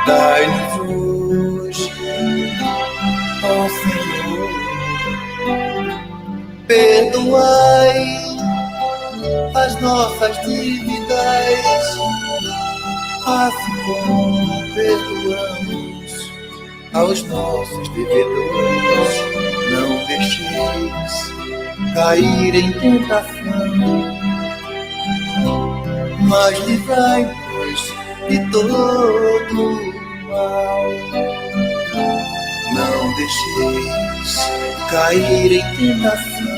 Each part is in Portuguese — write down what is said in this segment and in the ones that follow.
Dai-nos hoje, ó Senhor, perdoai as nossas dívidas, assim como perdoamos aos nossos devedores. Não deixeis cair em tentação, mas livrai-nos de todo mal. Não deixeis cair em tentação,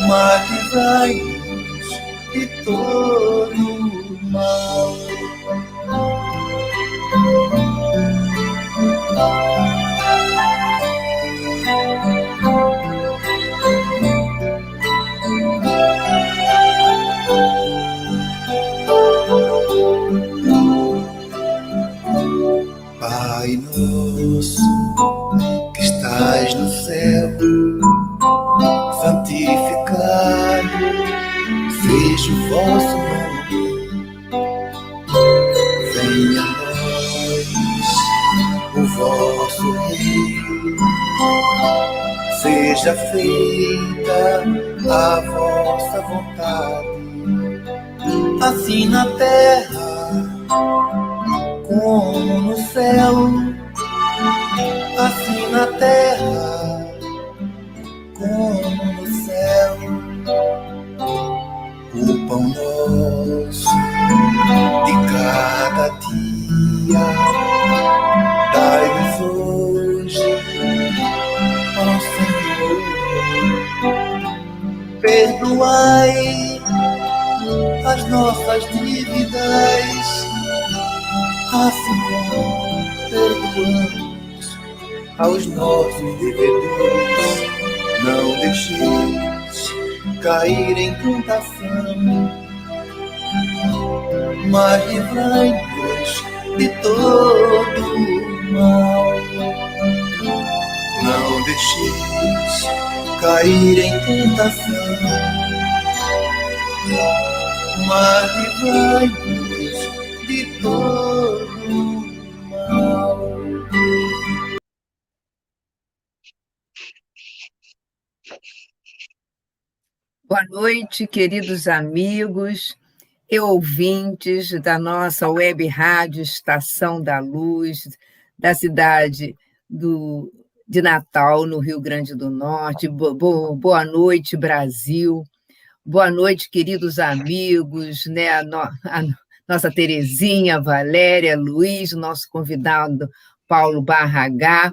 mas livrai-nos de todo mal. Pai nosso, que estás no céu, santificado seja o vosso nome. Venha a nós o vosso reino, seja feita a vossa vontade, assim na terra como no céu, assim na terra como no céu. O pão nosso de cada dia dai-nos hoje, ó Senhor. Perdoai as nossas dívidas, assim como perdoamos aos nossos devedores. Não deixeis cair em tentação, mas livrai-nos de todo mal. Não deixeis cair em tentação, mas livrai-nos de todo mal. Boa noite, queridos amigos e ouvintes da nossa web rádio Estação da Luz, da cidade de Natal, no Rio Grande do Norte. Boa noite, Brasil. Boa noite, queridos amigos, né? A nossa Terezinha, a Valéria, Luiz, nosso convidado Paulo Barragá.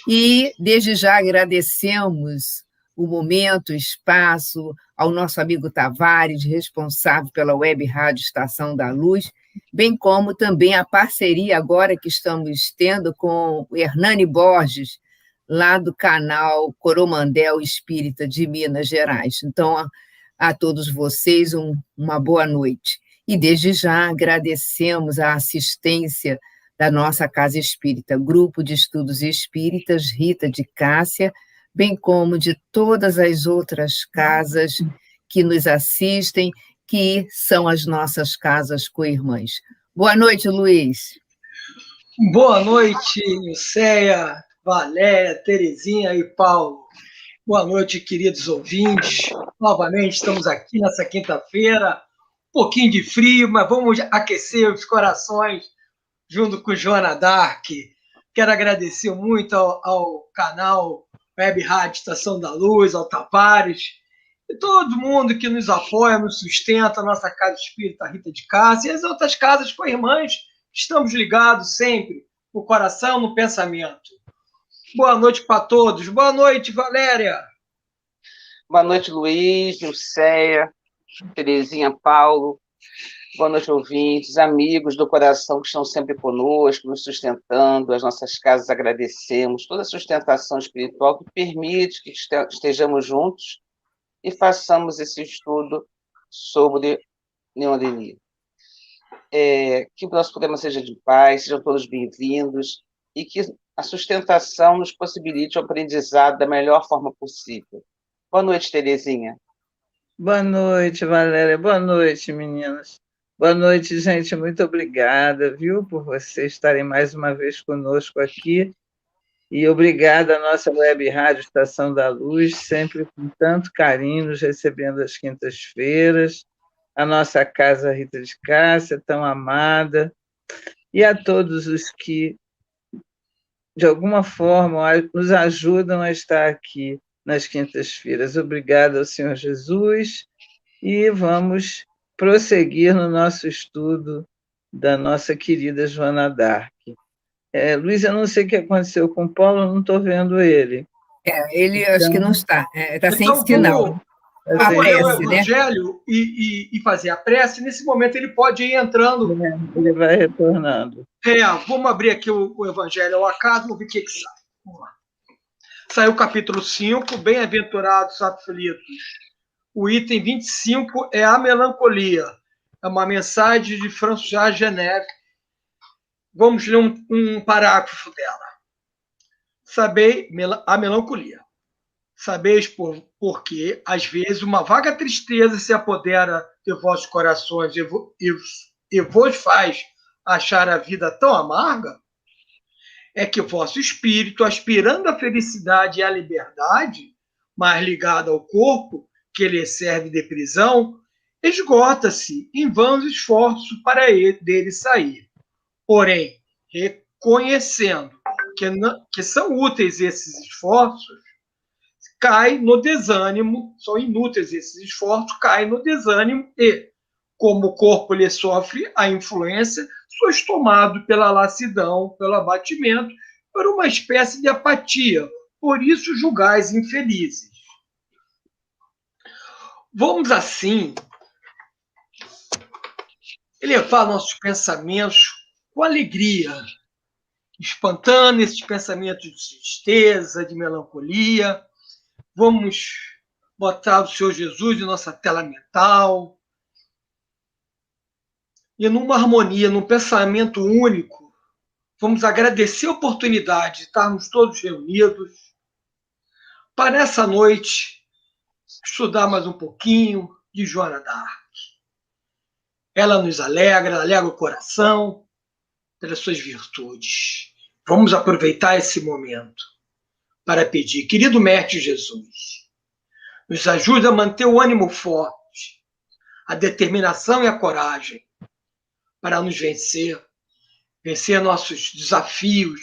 E, desde já, agradecemos o momento, o espaço, ao nosso amigo Tavares, responsável pela Web Rádio Estação da Luz, bem como também a parceria agora que estamos tendo com o Hernani Borges, lá do canal Coromandel Espírita de Minas Gerais. Então, a todos vocês, uma boa noite. E, desde já, agradecemos a assistência da nossa Casa Espírita, Grupo de Estudos Espíritas Rita de Cássia, bem como de todas as outras casas que nos assistem, que são as nossas casas co-irmãs. Boa noite, Luiz. Boa noite, Nilceia, Valéria, Terezinha e Paulo. Boa noite, queridos ouvintes. Novamente estamos aqui nessa quinta-feira, um pouquinho de frio, mas vamos aquecer os corações junto com Joana Dark. Quero agradecer muito ao canal Web Rádio Estação da Luz, ao Tavares, e todo mundo que nos apoia, nos sustenta, a nossa Casa Espírita Rita de Cássia e as outras casas co-irmãs. Estamos ligados sempre, no coração, no pensamento. Boa noite para todos. Boa noite, Valéria. Boa noite, Luiz, Nilceia, Terezinha, Paulo. Boa noite, ouvintes, amigos do coração que estão sempre conosco, nos sustentando, as nossas casas agradecemos, toda a sustentação espiritual que permite que estejamos juntos e façamos esse estudo sobre neurologia. Que o nosso programa seja de paz, sejam todos bem-vindos e que a sustentação nos possibilite o aprendizado da melhor forma possível. Boa noite, Terezinha. Boa noite, Valéria. Boa noite, meninas. Boa noite, gente. Muito obrigada, viu, por vocês estarem mais uma vez conosco aqui. E obrigada à nossa web rádio Estação da Luz, sempre com tanto carinho, nos recebendo às quintas-feiras. A nossa casa Rita de Cássia, tão amada. E a todos os que, de alguma forma, nos ajudam a estar aqui nas quintas-feiras. Obrigada ao Senhor Jesus. E vamos prosseguir no nosso estudo da nossa querida Joana d'Arc. Luiz, eu não sei o que aconteceu com o Paulo, eu não estou vendo ele. Ele acho que não está, está sem Então, sinal. vamos ler o Aparece, né? Evangelho e fazer a prece. Nesse momento, ele pode ir entrando. Ele vai retornando. Vamos abrir aqui o Evangelho ao acaso, vamos ver o que sai. Vamos lá. Saiu o capítulo 5, Bem-aventurados aflitos. O item 25 é a melancolia. É uma mensagem de François Geneve. Vamos ler um parágrafo dela. Sabei a melancolia. Sabeis porque, às vezes, uma vaga tristeza se apodera de vossos corações e vos faz achar a vida tão amarga? É que o vosso espírito, aspirando à felicidade e à liberdade, mas ligado ao corpo, que lhe serve de prisão, esgota-se em vãos esforços para dele sair. Porém, reconhecendo que são úteis esses esforços, cai no desânimo, são inúteis esses esforços, cai no desânimo e, como o corpo lhe sofre a influência, sois tomado pela lassidão, pelo abatimento, por uma espécie de apatia, por isso julgais infelizes. Vamos, assim, elevar nossos pensamentos com alegria, espantando esses pensamentos de tristeza, de melancolia. Vamos botar o Senhor Jesus em nossa tela mental. E numa harmonia, num pensamento único, vamos agradecer a oportunidade de estarmos todos reunidos para essa noite estudar mais um pouquinho de Joana d'Arc. Ela nos alegra o coração pelas suas virtudes. Vamos aproveitar esse momento para pedir, querido Mestre Jesus, nos ajude a manter o ânimo forte, a determinação e a coragem para nos vencer nossos desafios,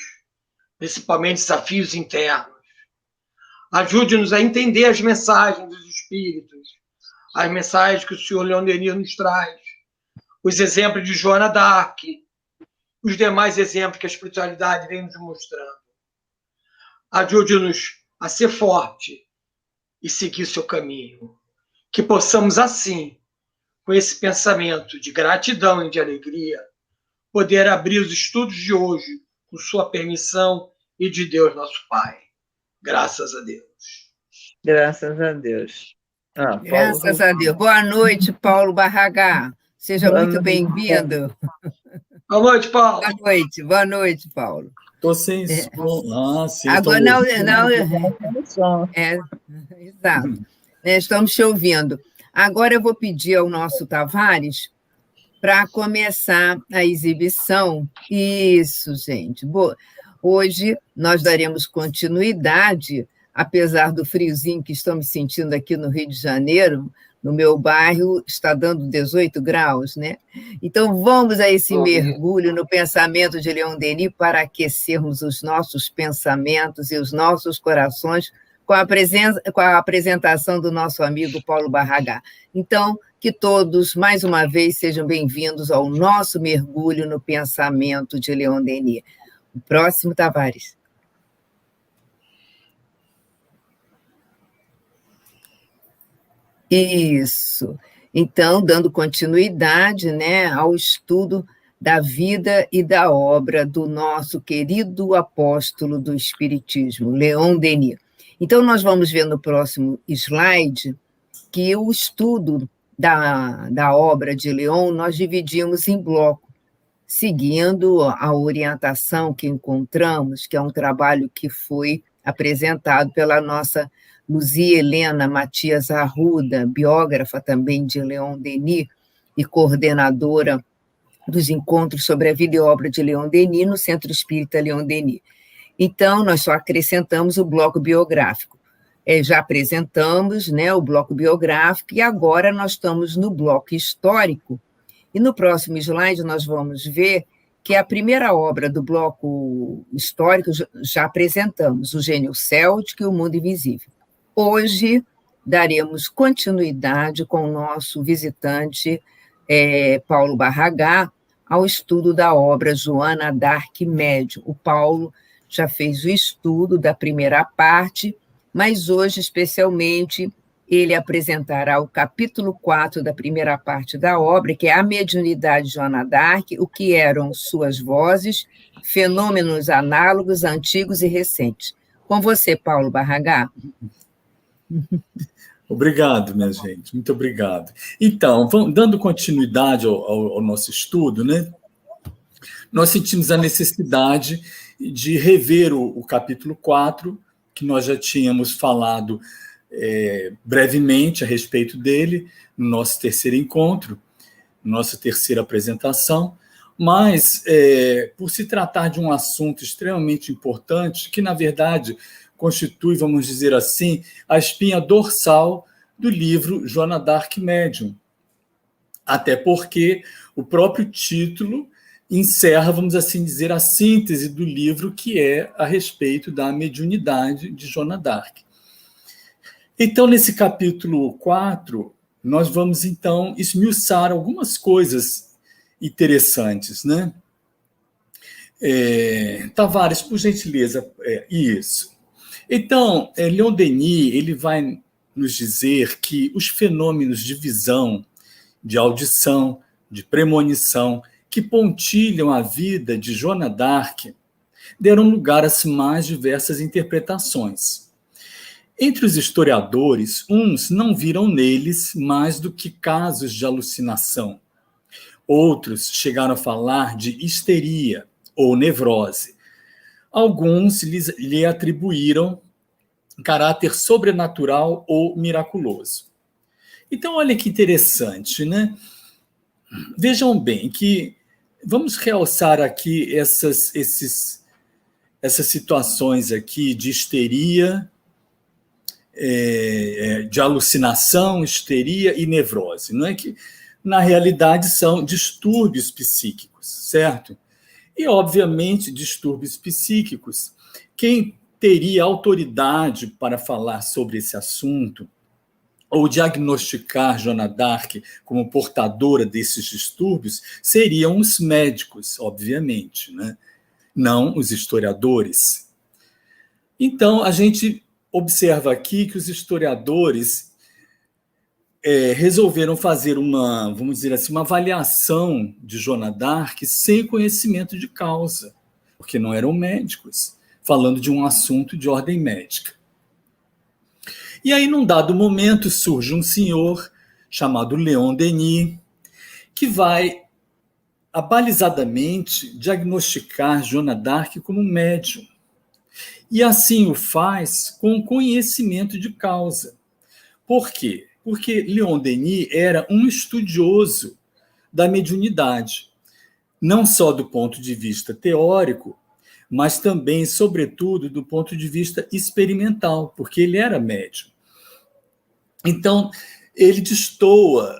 principalmente desafios internos. Ajude-nos a entender as mensagens dos Espíritos, as mensagens que o Senhor Leon Denis nos traz, os exemplos de Joana d'Arc, os demais exemplos que a espiritualidade vem nos mostrando. Ajude-nos a ser forte e seguir seu caminho. Que possamos, assim, com esse pensamento de gratidão e de alegria, poder abrir os estudos de hoje com sua permissão e de Deus, nosso Pai. Graças a Deus. Graças a Deus. Graças a Deus. Boa noite, Paulo Barragá. Seja muito bem-vindo. Boa noite, Paulo. Boa noite, Paulo. Estou sem som. Sim. Agora, não. Exato. Estamos te ouvindo. Agora eu vou pedir ao nosso Tavares para começar a exibição. Isso, gente. Hoje nós daremos continuidade, apesar do friozinho que estamos sentindo aqui no Rio de Janeiro. No meu bairro está dando 18 graus, né? Então, vamos a esse mergulho no pensamento de Leon Denis para aquecermos os nossos pensamentos e os nossos corações com a apresentação do nosso amigo Paulo Barragá. Então, que todos, mais uma vez, sejam bem-vindos ao nosso mergulho no pensamento de Leon Denis. O próximo, Tavares. Isso. Então, dando continuidade, né, ao estudo da vida e da obra do nosso querido apóstolo do Espiritismo, Leon Denis. Então, nós vamos ver no próximo slide que o estudo da obra de Leon nós dividimos em bloco, seguindo a orientação que encontramos, que é um trabalho que foi apresentado pela nossa Luzia Helena Matias Arruda, biógrafa também de Leon Denis, e coordenadora dos encontros sobre a vida e obra de Leon Denis no Centro Espírita Leon Denis. Então, nós só acrescentamos o bloco biográfico. Já apresentamos, né, o bloco biográfico e agora nós estamos no bloco histórico. E no próximo slide nós vamos ver que a primeira obra do bloco histórico já apresentamos, O Gênio Céltico e O Mundo Invisível. Hoje daremos continuidade com o nosso visitante Paulo Barragán ao estudo da obra Joana d'Arc Médium. O Paulo já fez o estudo da primeira parte, mas hoje, especialmente, ele apresentará o capítulo 4 da primeira parte da obra, que é a mediunidade de Joana d'Arc, o que eram suas vozes, fenômenos análogos, antigos e recentes. Com você, Paulo Barragán. Obrigado, minha gente, muito obrigado. Então, dando continuidade ao nosso estudo, né, nós sentimos a necessidade de rever o capítulo 4, que nós já tínhamos falado brevemente a respeito dele, no nosso terceiro encontro, nossa terceira apresentação, mas, por se tratar de um assunto extremamente importante, que, na verdade, constitui, vamos dizer assim, a espinha dorsal do livro Joana d'Arc Médium. Até porque o próprio título encerra, vamos assim dizer, a síntese do livro, que é a respeito da mediunidade de Joana d'Arc. Então, nesse capítulo 4, nós vamos, então, esmiuçar algumas coisas interessantes, né? Tavares, por gentileza, isso. Então, Leon Denis, ele vai nos dizer que os fenômenos de visão, de audição, de premonição, que pontilham a vida de Joana d'Arc, deram lugar às mais diversas interpretações. Entre os historiadores, uns não viram neles mais do que casos de alucinação. Outros chegaram a falar de histeria ou nevrose. Alguns lhe atribuíram caráter sobrenatural ou miraculoso. Então, olha que interessante, né? Vejam bem que vamos realçar aqui essas situações aqui de histeria, de alucinação, histeria e nevrose. Não é que, na realidade, são distúrbios psíquicos, certo? E, obviamente, distúrbios psíquicos. Quem teria autoridade para falar sobre esse assunto ou diagnosticar Joana d'Arc como portadora desses distúrbios seriam os médicos, obviamente, né? Não os historiadores. Então, a gente observa aqui que os historiadores resolveram fazer vamos dizer assim, uma avaliação de Joana d'Arc sem conhecimento de causa, porque não eram médicos, falando de um assunto de ordem médica. E aí, num dado momento, surge um senhor chamado Leon Denis, que vai abalizadamente diagnosticar Joana d'Arc como médium. E assim o faz com conhecimento de causa. Por quê? Porque Leon Denis era um estudioso da mediunidade, não só do ponto de vista teórico, mas também, sobretudo, do ponto de vista experimental, porque ele era médium. Então, ele destoa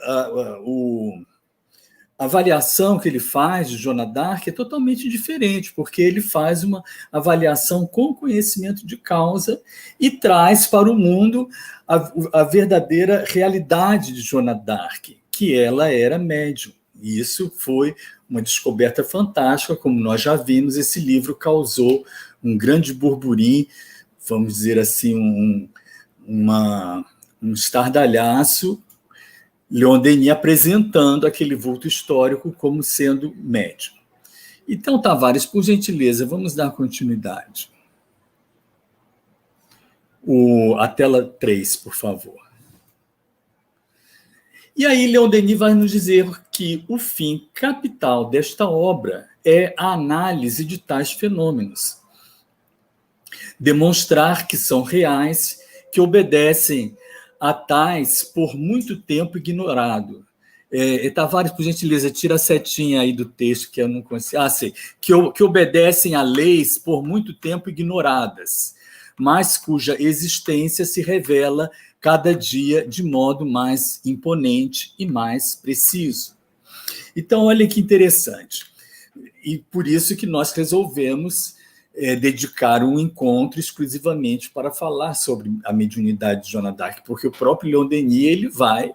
a avaliação que ele faz de Joana d'Arc é totalmente diferente, porque ele faz uma avaliação com conhecimento de causa e traz para o mundo a verdadeira realidade de Joana d'Arc, que ela era médium. E isso foi uma descoberta fantástica, como nós já vimos, esse livro causou um grande burburinho, vamos dizer assim, um estardalhaço, Leon Denis apresentando aquele vulto histórico como sendo médium. Então, Tavares, por gentileza, vamos dar continuidade. A tela 3, por favor. E aí, Leon Denis vai nos dizer que o fim capital desta obra é a análise de tais fenômenos. Demonstrar que são reais, que obedecem a tais por muito tempo ignorado, Tavares, por gentileza, tira a setinha aí do texto, que eu não consigo. Sei. Que obedecem a leis por muito tempo ignoradas, mas cuja existência se revela cada dia de modo mais imponente e mais preciso. Então, olha que interessante. E por isso que nós resolvemos dedicar um encontro exclusivamente para falar sobre a mediunidade de Joana d'Arc, porque o próprio Leon Denis ele vai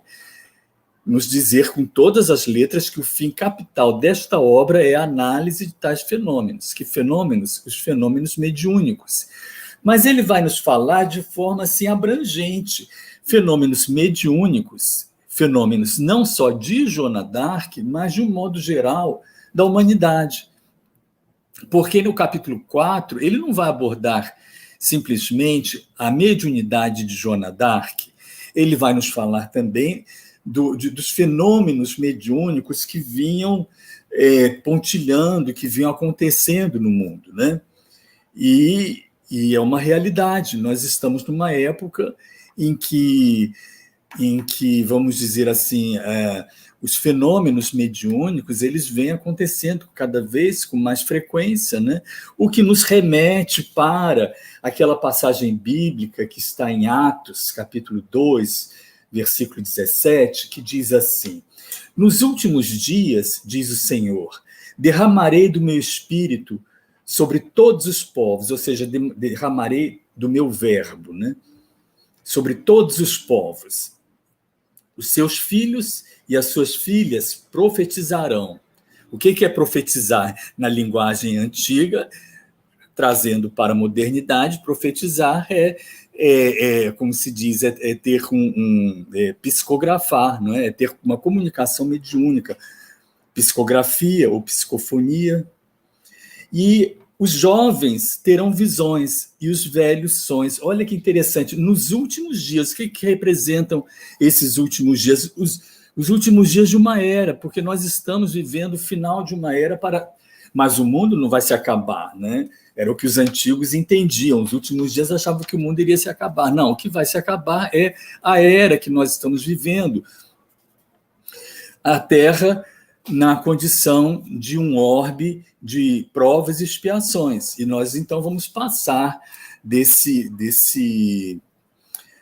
nos dizer com todas as letras que o fim capital desta obra é a análise de tais fenômenos. Que fenômenos? Os fenômenos mediúnicos. Mas ele vai nos falar de forma assim abrangente. Fenômenos mediúnicos, fenômenos não só de Joana d'Arc, mas de um modo geral da humanidade. Porque no capítulo 4, ele não vai abordar simplesmente a mediunidade de Joana d'Arc, ele vai nos falar também dos fenômenos mediúnicos que vinham pontilhando, que vinham acontecendo no mundo, né? E é uma realidade. Nós estamos numa época em que vamos dizer assim, os fenômenos mediúnicos eles vêm acontecendo cada vez com mais frequência, né? O que nos remete para aquela passagem bíblica que está em Atos, capítulo 2, versículo 17, que diz assim: nos últimos dias, diz o Senhor, derramarei do meu espírito sobre todos os povos, ou seja, derramarei do meu verbo, né? Sobre todos os povos. Os seus filhos e as suas filhas profetizarão. O que é profetizar? Na linguagem antiga, trazendo para a modernidade, profetizar como se diz, ter psicografar, não é? Ter uma comunicação mediúnica, psicografia ou psicofonia. E os jovens terão visões e os velhos sonhos. Olha que interessante, nos últimos dias, o que representam esses últimos dias? Os últimos dias de uma era, porque nós estamos vivendo o final de uma era mas o mundo não vai se acabar, né? Era o que os antigos entendiam. Os últimos dias achavam que o mundo iria se acabar. Não, o que vai se acabar é a era que nós estamos vivendo. A Terra na condição de um orbe de provas e expiações. E nós, então, vamos passar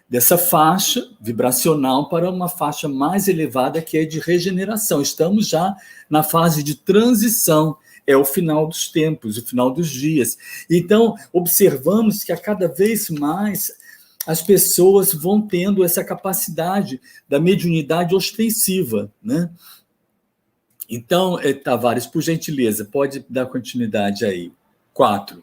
dessa faixa vibracional para uma faixa mais elevada, que é de regeneração. Estamos já na fase de transição. É o final dos tempos, o final dos dias. Então, observamos que a cada vez mais as pessoas vão tendo essa capacidade da mediunidade ostensiva, né? Então, Tavares, por gentileza, pode dar continuidade aí. 4.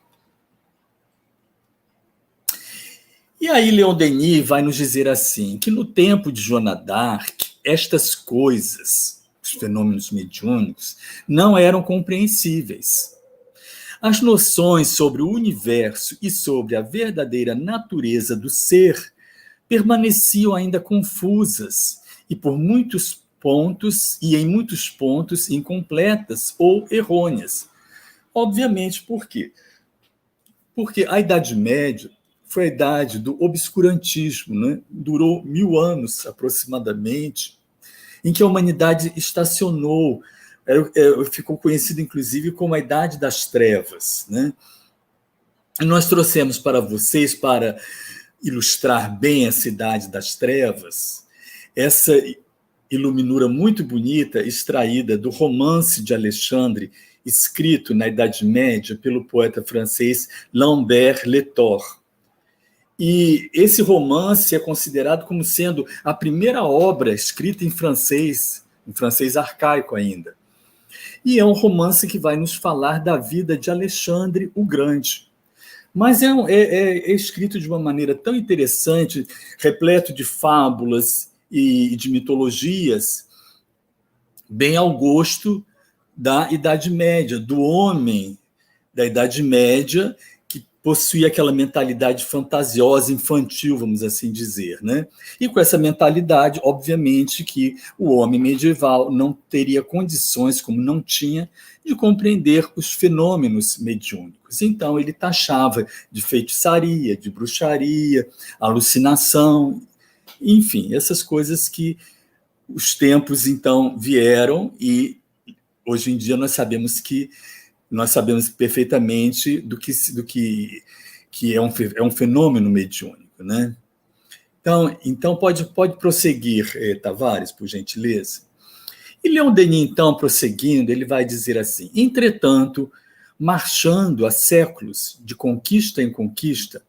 E aí Leon Denis vai nos dizer assim, que no tempo de Joana d'Arc, estas coisas, os fenômenos mediúnicos, não eram compreensíveis. As noções sobre o universo e sobre a verdadeira natureza do ser permaneciam ainda confusas e em muitos pontos incompletas ou errôneas. Obviamente, por quê? Porque a Idade Média foi a idade do obscurantismo, né? Durou 1000 anos aproximadamente, em que a humanidade estacionou, ficou conhecida inclusive como a Idade das Trevas, né? E nós trouxemos para vocês, para ilustrar bem essa Idade das Trevas, essa iluminura muito bonita, extraída do Romance de Alexandre, escrito na Idade Média pelo poeta francês Lambert Letort. E esse romance é considerado como sendo a primeira obra escrita em francês arcaico ainda. E é um romance que vai nos falar da vida de Alexandre o Grande. Mas é escrito de uma maneira tão interessante, repleto de fábulas e de mitologias, bem ao gosto da Idade Média, do homem da Idade Média, que possuía aquela mentalidade fantasiosa, infantil, vamos assim dizer, né? E com essa mentalidade, obviamente, que o homem medieval não teria condições, como não tinha, de compreender os fenômenos mediúnicos. Então, ele taxava de feitiçaria, de bruxaria, alucinação, enfim, essas coisas que os tempos, então, vieram e, hoje em dia, nós sabemos perfeitamente do que é um fenômeno mediúnico, né? Então pode prosseguir, Tavares, por gentileza. E Leon Denis, então, prosseguindo, ele vai dizer assim: entretanto, marchando há séculos de conquista em conquista,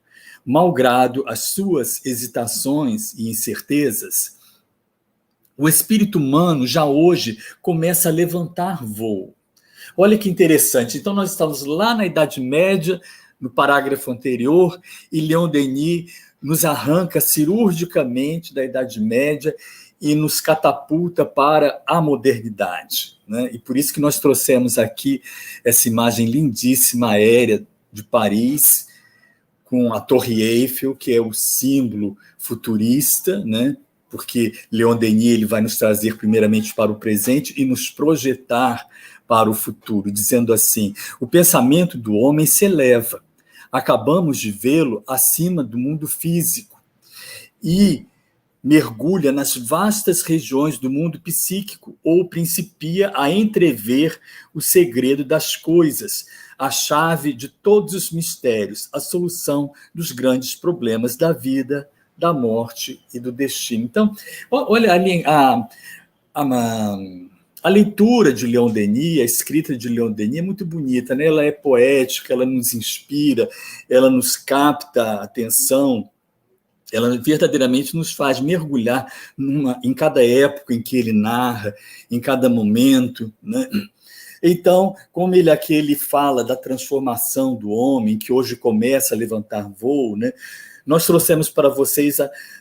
malgrado as suas hesitações e incertezas, o espírito humano já hoje começa a levantar voo. Olha que interessante. Então, nós estamos lá na Idade Média, no parágrafo anterior, e Leon Denis nos arranca cirurgicamente da Idade Média e nos catapulta para a modernidade, né? E por isso que nós trouxemos aqui essa imagem lindíssima aérea de Paris, com a Torre Eiffel, que é o símbolo futurista, né? Porque Leon Denis ele vai nos trazer primeiramente para o presente e nos projetar para o futuro, dizendo assim: o pensamento do homem se eleva, acabamos de vê-lo acima do mundo físico e mergulha nas vastas regiões do mundo psíquico ou principia a entrever o segredo das coisas, a chave de todos os mistérios, a solução dos grandes problemas da vida, da morte e do destino. Então, olha a leitura de Leon Denis, a escrita de Leon Denis é muito bonita, né? Ela é poética, ela nos inspira, ela nos capta a atenção, ela verdadeiramente nos faz mergulhar em cada época em que ele narra, em cada momento, né? Então, como ele fala da transformação do homem, que hoje começa a levantar voo, né? Nós trouxemos para vocês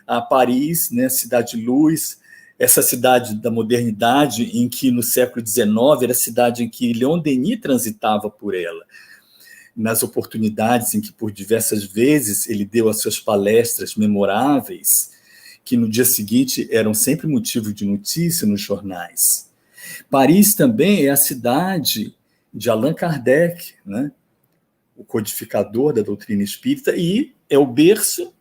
a Paris, né? Cidade de Luz, essa cidade da modernidade, em que no século XIX era a cidade em que Leon Denis transitava por ela, nas oportunidades em que, por diversas vezes, ele deu as suas palestras memoráveis, que no dia seguinte eram sempre motivo de notícia nos jornais. Paris também é a cidade de Allan Kardec, né? O codificador da doutrina espírita, e é o berço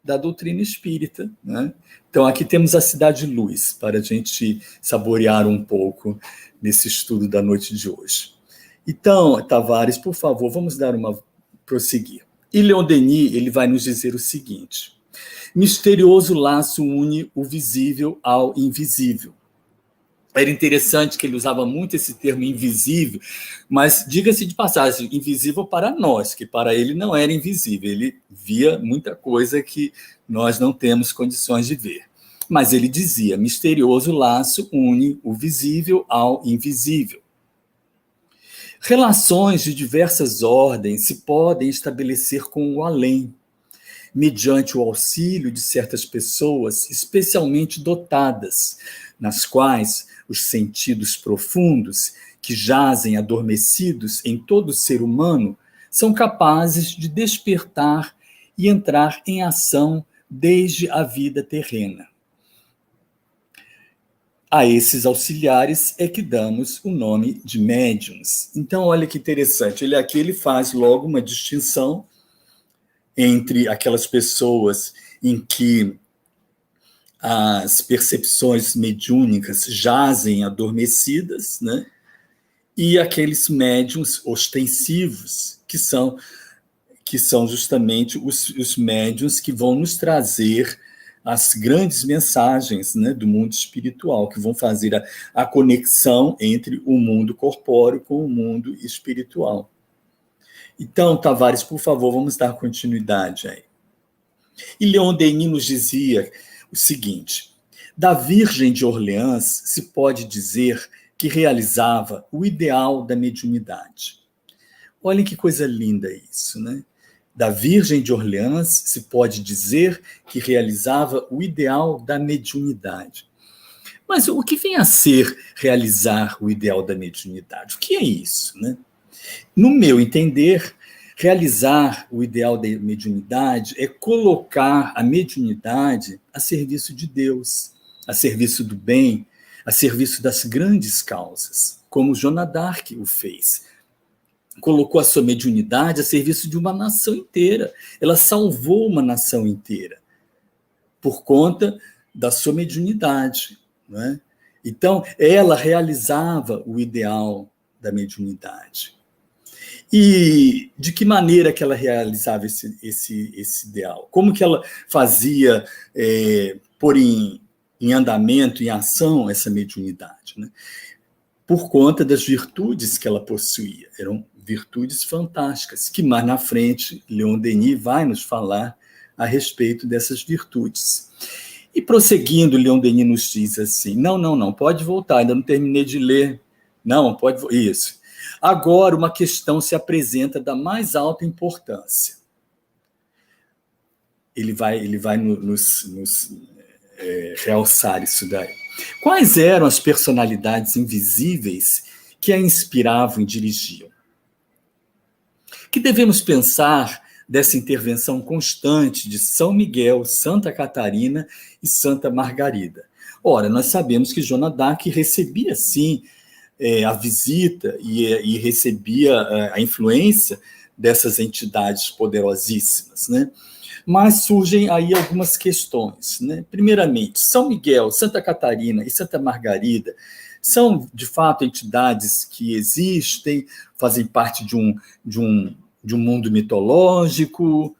da doutrina espírita, né? Então, aqui temos a Cidade de Luz, para a gente saborear um pouco nesse estudo da noite de hoje. Então, Tavares, por favor, vamos prosseguir. E Leon Denis, ele vai nos dizer o seguinte: misterioso laço une o visível ao invisível. Era interessante que ele usava muito esse termo invisível, mas diga-se de passagem, invisível para nós, que para ele não era invisível, ele via muita coisa que nós não temos condições de ver. Mas ele dizia: misterioso laço une o visível ao invisível. Relações de diversas ordens se podem estabelecer com o além, mediante o auxílio de certas pessoas especialmente dotadas, nas quais os sentidos profundos, que jazem adormecidos em todo ser humano, são capazes de despertar e entrar em ação desde a vida terrena. A esses auxiliares é que damos o nome de médiuns. Então, olha que interessante, ele faz logo uma distinção entre aquelas pessoas em que as percepções mediúnicas jazem adormecidas, né? E aqueles médiuns ostensivos, que são justamente os médiuns que vão nos trazer as grandes mensagens, né, do mundo espiritual, que vão fazer a conexão entre o mundo corpóreo com o mundo espiritual. Então, Tavares, por favor, vamos dar continuidade aí. E Leon Denis nos dizia o seguinte: da Virgem de Orleans se pode dizer que realizava o ideal da mediunidade. Olhem que coisa linda isso, né? Da Virgem de Orleans se pode dizer que realizava o ideal da mediunidade. Mas o que vem a ser realizar o ideal da mediunidade? O que é isso, né? No meu entender, realizar o ideal da mediunidade é colocar a mediunidade a serviço de Deus, a serviço do bem, a serviço das grandes causas, como Joana d'Arc o fez. Colocou a sua mediunidade a serviço de uma nação inteira. Ela salvou uma nação inteira por conta da sua mediunidade, não é? Então, ela realizava o ideal da mediunidade. E de que maneira que ela realizava esse ideal? Como que ela fazia pôr em andamento, em ação, essa mediunidade? Né? Por conta das virtudes que ela possuía. Eram virtudes fantásticas, que mais na frente Leon Denis vai nos falar a respeito dessas virtudes. E prosseguindo, Leon Denis nos diz assim, não, pode voltar, ainda não terminei de ler. Não, pode... Isso. Agora, uma questão se apresenta da mais alta importância. Ele vai nos realçar isso daí. Quais eram as personalidades invisíveis que a inspiravam e dirigiam? Que devemos pensar dessa intervenção constante de São Miguel, Santa Catarina e Santa Margarida? Ora, nós sabemos que Joana d'Arc recebia, sim, a visita e recebia a influência dessas entidades poderosíssimas, né? Mas surgem aí algumas questões, né? Primeiramente, São Miguel, Santa Catarina e Santa Margarida são, de fato, entidades que existem, fazem parte de um mundo mitológico?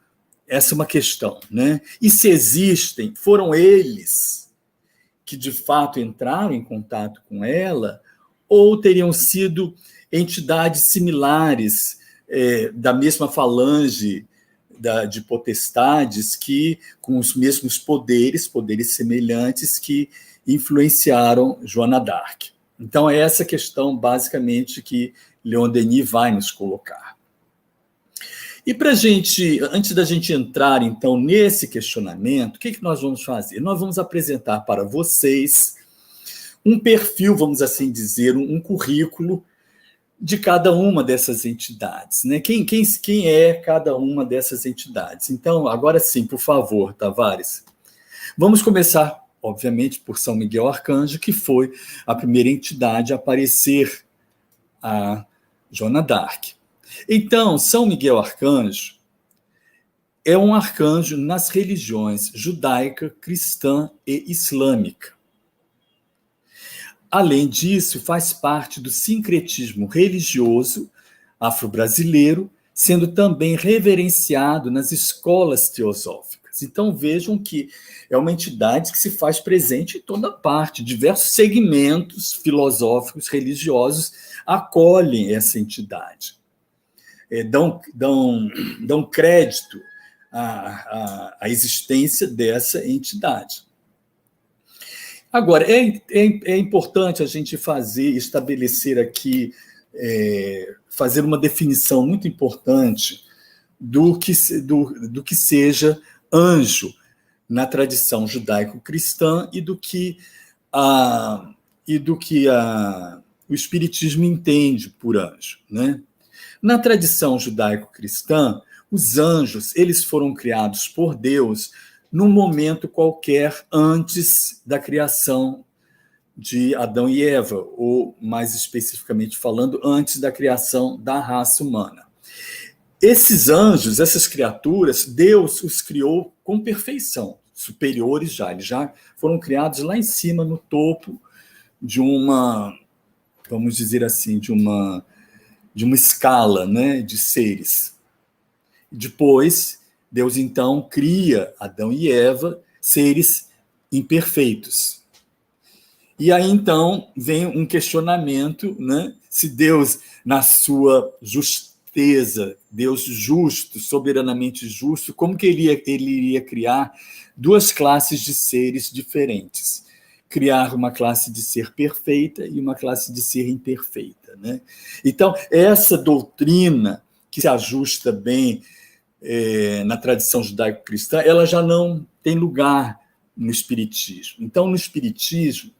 Essa é uma questão, né? E se existem, foram eles que, de fato, entraram em contato com ela, ou teriam sido entidades similares, da mesma falange de potestades, que com os mesmos poderes semelhantes, que influenciaram Joana d'Arc? Então, é essa questão, basicamente, que Leon Denis vai nos colocar. E antes da gente entrar, então, nesse questionamento, o que nós vamos fazer? Nós vamos apresentar para vocês um perfil, vamos assim dizer, um currículo de cada uma dessas entidades, né? Quem é cada uma dessas entidades? Então, agora sim, por favor, Tavares. Vamos começar, obviamente, por São Miguel Arcanjo, que foi a primeira entidade a aparecer a Joana d'Arc. Então, São Miguel Arcanjo é um arcanjo nas religiões judaica, cristã e islâmica. Além disso, faz parte do sincretismo religioso afro-brasileiro, sendo também reverenciado nas escolas teosóficas. Então, vejam que é uma entidade que se faz presente em toda parte. Diversos segmentos filosóficos, religiosos, acolhem essa entidade. Dão crédito à existência dessa entidade. Agora, é importante a gente estabelecer aqui, fazer uma definição muito importante do que seja anjo na tradição judaico-cristã e do que o Espiritismo entende por anjo, né? Na tradição judaico-cristã, os anjos, eles foram criados por Deus num momento qualquer antes da criação de Adão e Eva, ou, mais especificamente falando, antes da criação da raça humana. Esses anjos, essas criaturas, Deus os criou com perfeição, superiores já. Eles já foram criados lá em cima, no topo de uma, vamos dizer assim, de uma escala, né, de seres. Depois, Deus, então, cria Adão e Eva, seres imperfeitos. E aí, então, vem um questionamento, né? Se Deus, na sua justeza, Deus justo, soberanamente justo, como que ele iria criar duas classes de seres diferentes? Criar uma classe de ser perfeita e uma classe de ser imperfeita, né? Então, essa doutrina, que se ajusta bem na tradição judaico-cristã, ela já não tem lugar no Espiritismo. Então, no Espiritismo,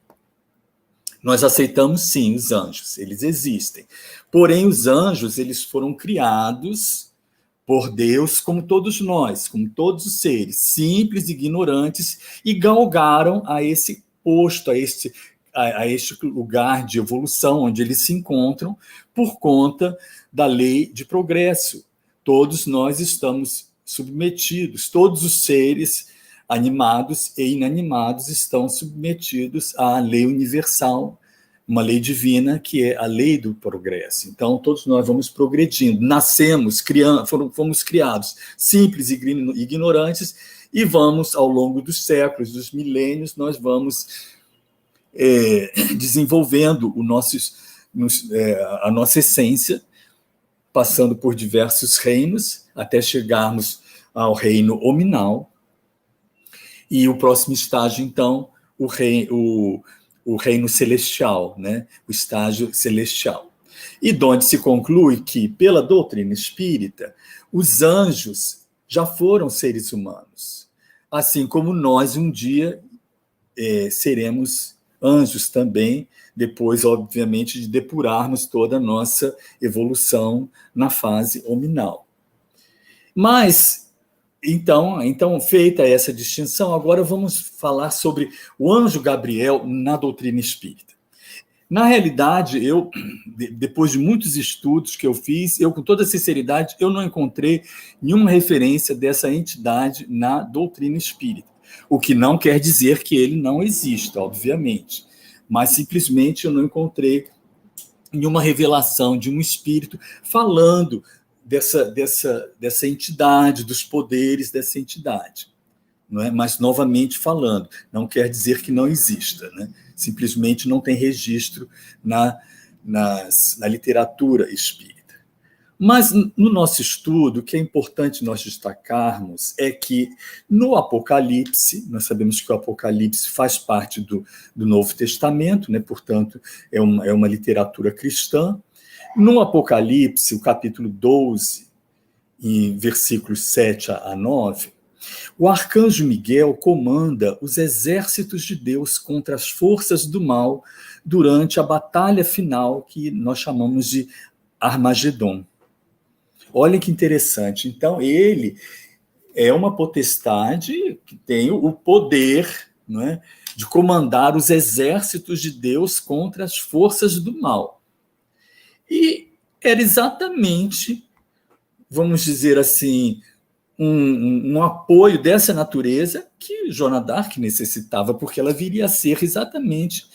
nós aceitamos, sim, os anjos, eles existem. Porém, os anjos, eles foram criados por Deus, como todos nós, como todos os seres, simples, ignorantes, e galgaram a esse posto, a este lugar de evolução, onde eles se encontram, por conta da lei de progresso. Todos nós estamos submetidos, todos os seres, animados e inanimados estão submetidos à lei universal, uma lei divina, que é a lei do progresso. Então, todos nós vamos progredindo, nascemos, fomos criados simples e ignorantes, e vamos, ao longo dos séculos, dos milênios, nós vamos desenvolvendo a nossa essência, passando por diversos reinos, até chegarmos ao reino hominal, e o próximo estágio, então, o reino celestial, né? O estágio celestial. E de onde se conclui que, pela doutrina espírita, os anjos já foram seres humanos, assim como nós um dia seremos anjos também, depois, obviamente, de depurarmos toda a nossa evolução na fase hominal. Mas, então, feita essa distinção, agora vamos falar sobre o anjo Gabriel na doutrina espírita. Na realidade, depois de muitos estudos que eu fiz, com toda sinceridade, eu não encontrei nenhuma referência dessa entidade na doutrina espírita. O que não quer dizer que ele não exista, obviamente, mas simplesmente eu não encontrei nenhuma revelação de um espírito falando dessa entidade, dos poderes dessa entidade. Não é? Mas, novamente falando, não quer dizer que não exista, né? Simplesmente não tem registro na literatura espírita. Mas, no nosso estudo, o que é importante nós destacarmos é que, no Apocalipse, nós sabemos que o Apocalipse faz parte do Novo Testamento, né? Portanto, é uma literatura cristã. No Apocalipse, o capítulo 12, em versículos 7 a 9, o arcanjo Miguel comanda os exércitos de Deus contra as forças do mal durante a batalha final que nós chamamos de Armagedon. Olha que interessante. Então, ele é uma potestade que tem o poder, não é, de comandar os exércitos de Deus contra as forças do mal. E era exatamente, vamos dizer assim, um apoio dessa natureza que Joana d'Arc necessitava, porque ela viria a ser exatamente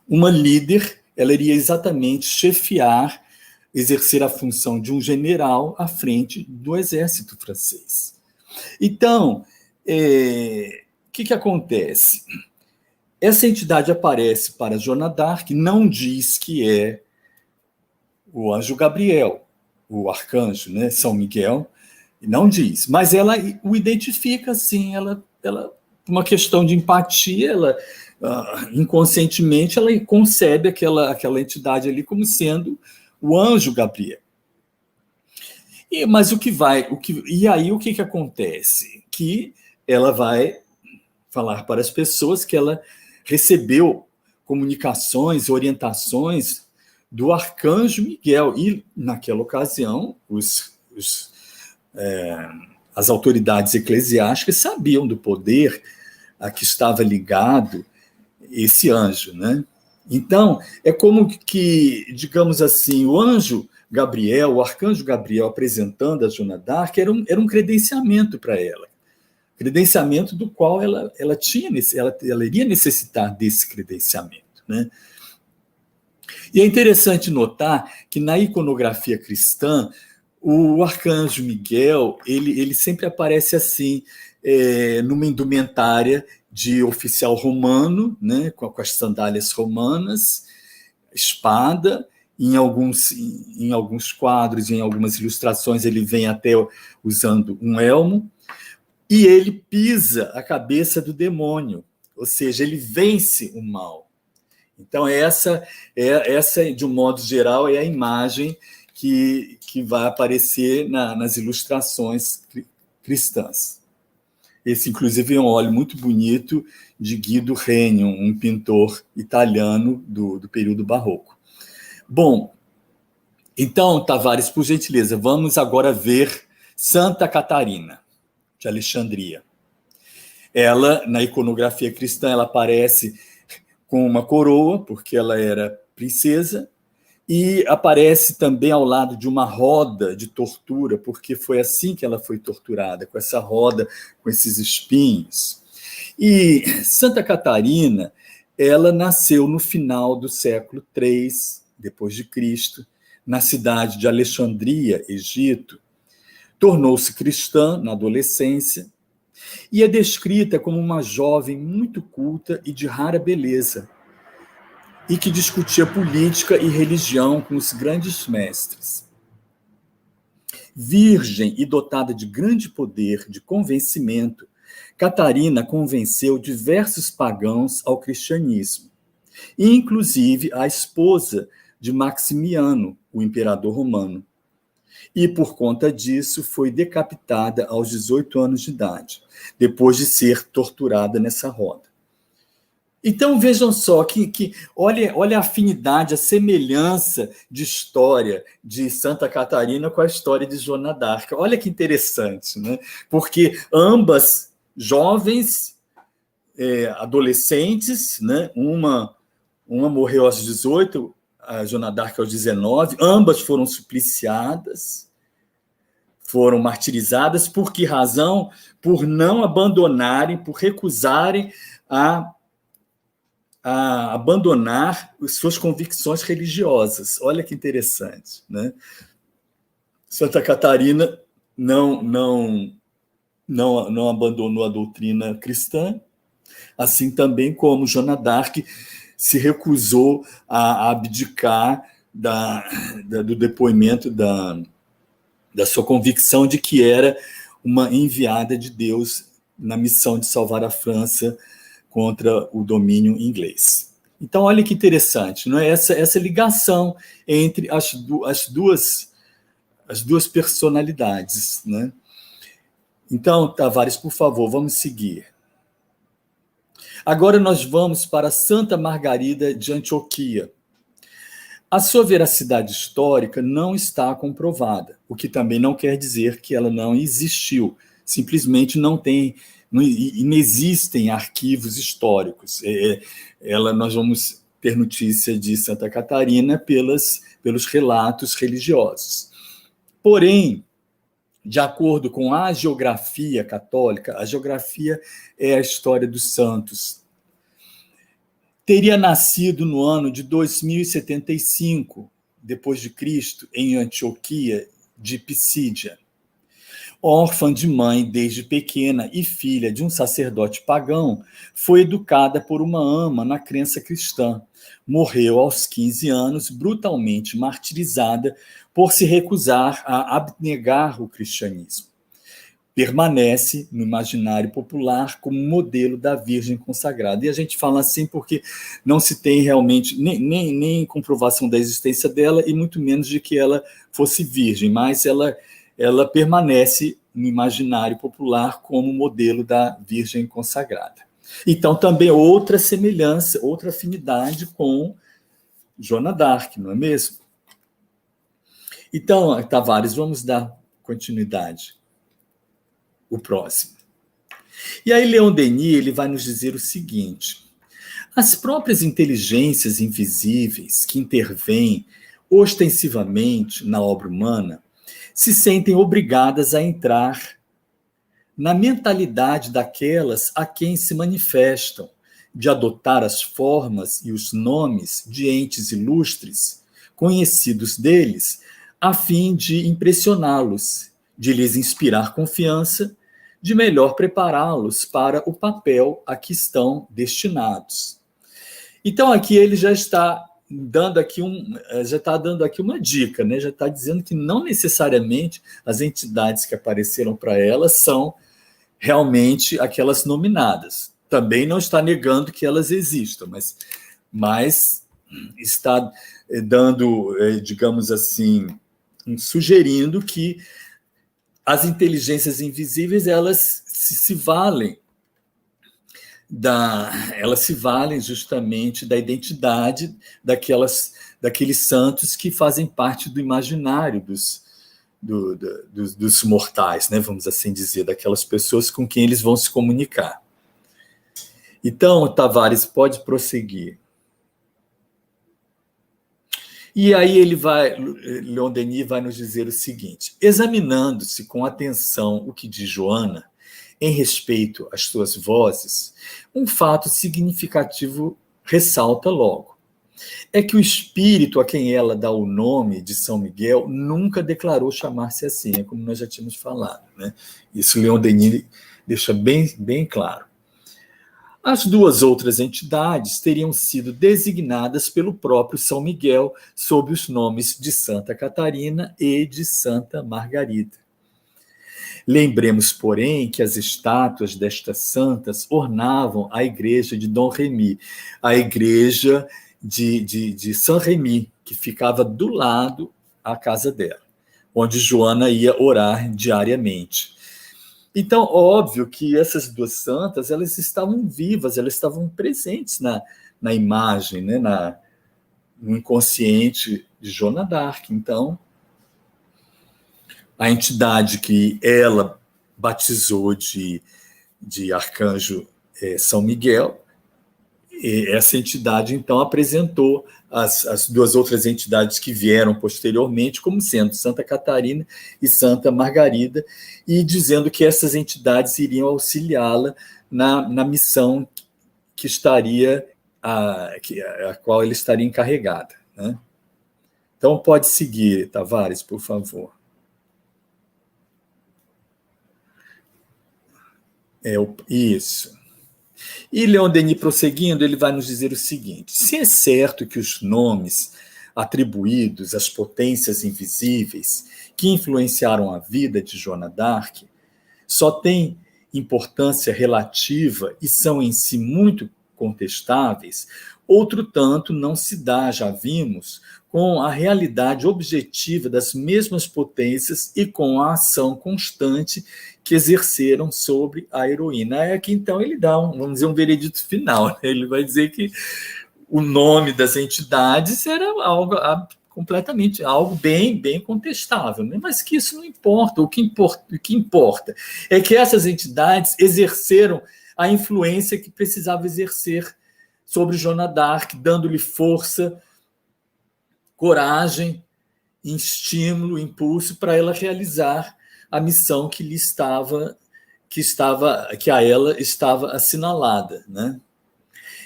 uma líder, ela iria exatamente chefiar, exercer a função de um general à frente do exército francês. Então, o que acontece? Essa entidade aparece para Joana d'Arc, não diz que é o anjo Gabriel, o arcanjo, né, São Miguel, não diz, mas ela o identifica, sim, ela uma questão de empatia, ela inconscientemente ela concebe aquela entidade ali como sendo o anjo Gabriel. Mas e aí o que acontece? Que ela vai falar para as pessoas que ela recebeu comunicações, orientações do arcanjo Miguel, e naquela ocasião as autoridades eclesiásticas sabiam do poder a que estava ligado esse anjo, né? Então, é como que, digamos assim, o anjo Gabriel, o arcanjo Gabriel apresentando a Joana d'Arc era um credenciamento para ela, credenciamento do qual ela iria necessitar desse credenciamento, né? E é interessante notar que na iconografia cristã, o arcanjo Miguel, ele sempre aparece assim, numa indumentária de oficial romano, né, com as sandálias romanas, espada, em alguns quadros, em algumas ilustrações, ele vem até usando um elmo, e ele pisa a cabeça do demônio, ou seja, ele vence o mal. Então, essa, de um modo geral, é a imagem que vai aparecer nas ilustrações cristãs. Esse, inclusive, é um óleo muito bonito de Guido Reni, um pintor italiano do período barroco. Bom, então, Tavares, por gentileza, vamos agora ver Santa Catarina, de Alexandria. Ela, na iconografia cristã, ela aparece com uma coroa, porque ela era princesa, e aparece também ao lado de uma roda de tortura, porque foi assim que ela foi torturada, com essa roda, com esses espinhos. E Santa Catarina, ela nasceu no final do século III, depois de Cristo, na cidade de Alexandria, Egito. Tornou-se cristã na adolescência e é descrita como uma jovem muito culta e de rara beleza, e que discutia política e religião com os grandes mestres. Virgem e dotada de grande poder de convencimento, Catarina convenceu diversos pagãos ao cristianismo, inclusive a esposa de Maximiano, o imperador romano. E, por conta disso, foi decapitada aos 18 anos de idade, depois de ser torturada nessa roda. Então, vejam só, olha a afinidade, a semelhança de história de Santa Catarina com a história de Joana d'Arc. Olha que interessante, né? Porque ambas jovens, adolescentes, né? Uma morreu aos 18, a Joana d'Arc aos 19, ambas foram supliciadas, foram martirizadas. Por que razão? Por não abandonarem, por recusarem a abandonar suas convicções religiosas. Olha que interessante, né? Santa Catarina não abandonou a doutrina cristã, assim também como Joana d'Arc se recusou a abdicar do depoimento da sua convicção de que era uma enviada de Deus na missão de salvar a França contra o domínio inglês. Então, olha que interessante, não é? Essa ligação entre as duas personalidades, né? Então, Tavares, por favor, vamos seguir. Agora nós vamos para Santa Margarida de Antioquia. A sua veracidade histórica não está comprovada, o que também não quer dizer que ela não existiu. Simplesmente não existem arquivos históricos. Nós vamos ter notícia de Santa Catarina pelos relatos religiosos. Porém, de acordo com a geografia católica, a geografia é a história dos santos, teria nascido no ano de 2075, depois de Cristo, em Antioquia de Pisídia. Órfã de mãe desde pequena e filha de um sacerdote pagão, foi educada por uma ama na crença cristã. Morreu aos 15 anos, brutalmente martirizada por se recusar a abnegar o cristianismo. Permanece no imaginário popular como modelo da Virgem consagrada. E a gente fala assim porque não se tem realmente nem comprovação da existência dela e muito menos de que ela fosse virgem, mas ela permanece no imaginário popular como modelo da Virgem consagrada. Então, também outra semelhança, outra afinidade com Joana d'Arc, não é mesmo? Então, Tavares, vamos dar continuidade. O próximo. E aí, Leon Denis ele vai nos dizer o seguinte: as próprias inteligências invisíveis que intervêm ostensivamente na obra humana se sentem obrigadas a entrar na mentalidade daquelas a quem se manifestam, de adotar as formas e os nomes de entes ilustres, conhecidos deles, a fim de impressioná-los, de lhes inspirar confiança, de melhor prepará-los para o papel a que estão destinados. Então, aqui ele já está dando aqui uma dica, né? Já está dizendo que não necessariamente as entidades que apareceram para ela são realmente aquelas nominadas. Também não está negando que elas existam, mas está dando, digamos assim, sugerindo que as inteligências invisíveis elas se valem justamente da identidade daqueles santos que fazem parte do imaginário dos mortais, né? Vamos assim dizer, daquelas pessoas com quem eles vão se comunicar. Então, Tavares, pode prosseguir. E aí Leon Denis vai nos dizer o seguinte: examinando-se com atenção o que diz Joana em respeito às suas vozes, um fato significativo ressalta logo. É que o espírito a quem ela dá o nome de São Miguel nunca declarou chamar-se assim, é como nós já tínhamos falado, né? Isso Leon Denis deixa bem claro. As duas outras entidades teriam sido designadas pelo próprio São Miguel sob os nomes de Santa Catarina e de Santa Margarida. Lembremos, porém, que as estátuas destas santas ornavam a igreja de Dom Remy, a igreja de Saint-Rémy, que ficava do lado da casa dela, onde Joana ia orar diariamente. Então, óbvio que essas duas santas, elas estavam vivas, elas estavam presentes na imagem, né, no inconsciente de Joana d'Arc. Então, a entidade que ela batizou de Arcanjo São Miguel, essa entidade, então, apresentou as duas outras entidades que vieram posteriormente como sendo Santa Catarina e Santa Margarida, e dizendo que essas entidades iriam auxiliá-la na missão que estaria, a qual ela estaria encarregada, né? Então, pode seguir, Tavares, por favor. Isso. E Leon Denis, prosseguindo, ele vai nos dizer o seguinte: se é certo que os nomes atribuídos às potências invisíveis que influenciaram a vida de Joana d'Arc só têm importância relativa e são em si muito contestáveis, outro tanto não se dá, já vimos, com a realidade objetiva das mesmas potências e com a ação constante que exerceram sobre a heroína. É que então ele dá vamos dizer, um veredito final, né? Ele vai dizer que o nome das entidades era algo completamente, algo bem contestável, né? Mas que isso não importa. O que importa é que essas entidades exerceram a influência que precisava exercer sobre Joana d'Arc, dando-lhe força, coragem, estímulo, impulso para ela realizar a missão que a ela estava assinalada, né?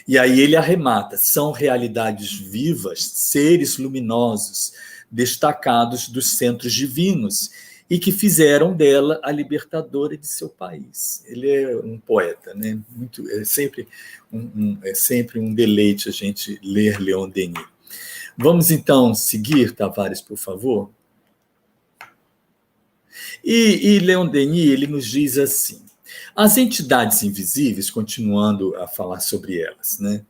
E aí ele arremata: são realidades vivas, seres luminosos, destacados dos centros divinos, e que fizeram dela a libertadora de seu país. Ele é um poeta, né? É sempre um deleite a gente ler Leon Denis. Vamos então seguir, Tavares, por favor? E Leon Denis, ele nos diz assim: as entidades invisíveis, continuando a falar sobre elas, né?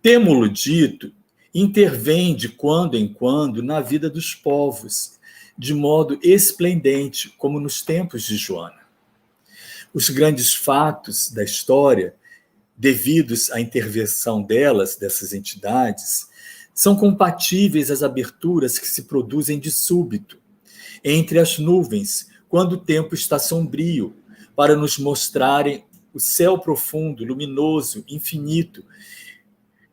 Temo-lo dito, intervém de quando em quando na vida dos povos, de modo esplendente, como nos tempos de Joana. Os grandes fatos da história, devidos à intervenção dessas entidades, são compatíveis às aberturas que se produzem de súbito, entre as nuvens, quando o tempo está sombrio, para nos mostrarem o céu profundo, luminoso, infinito,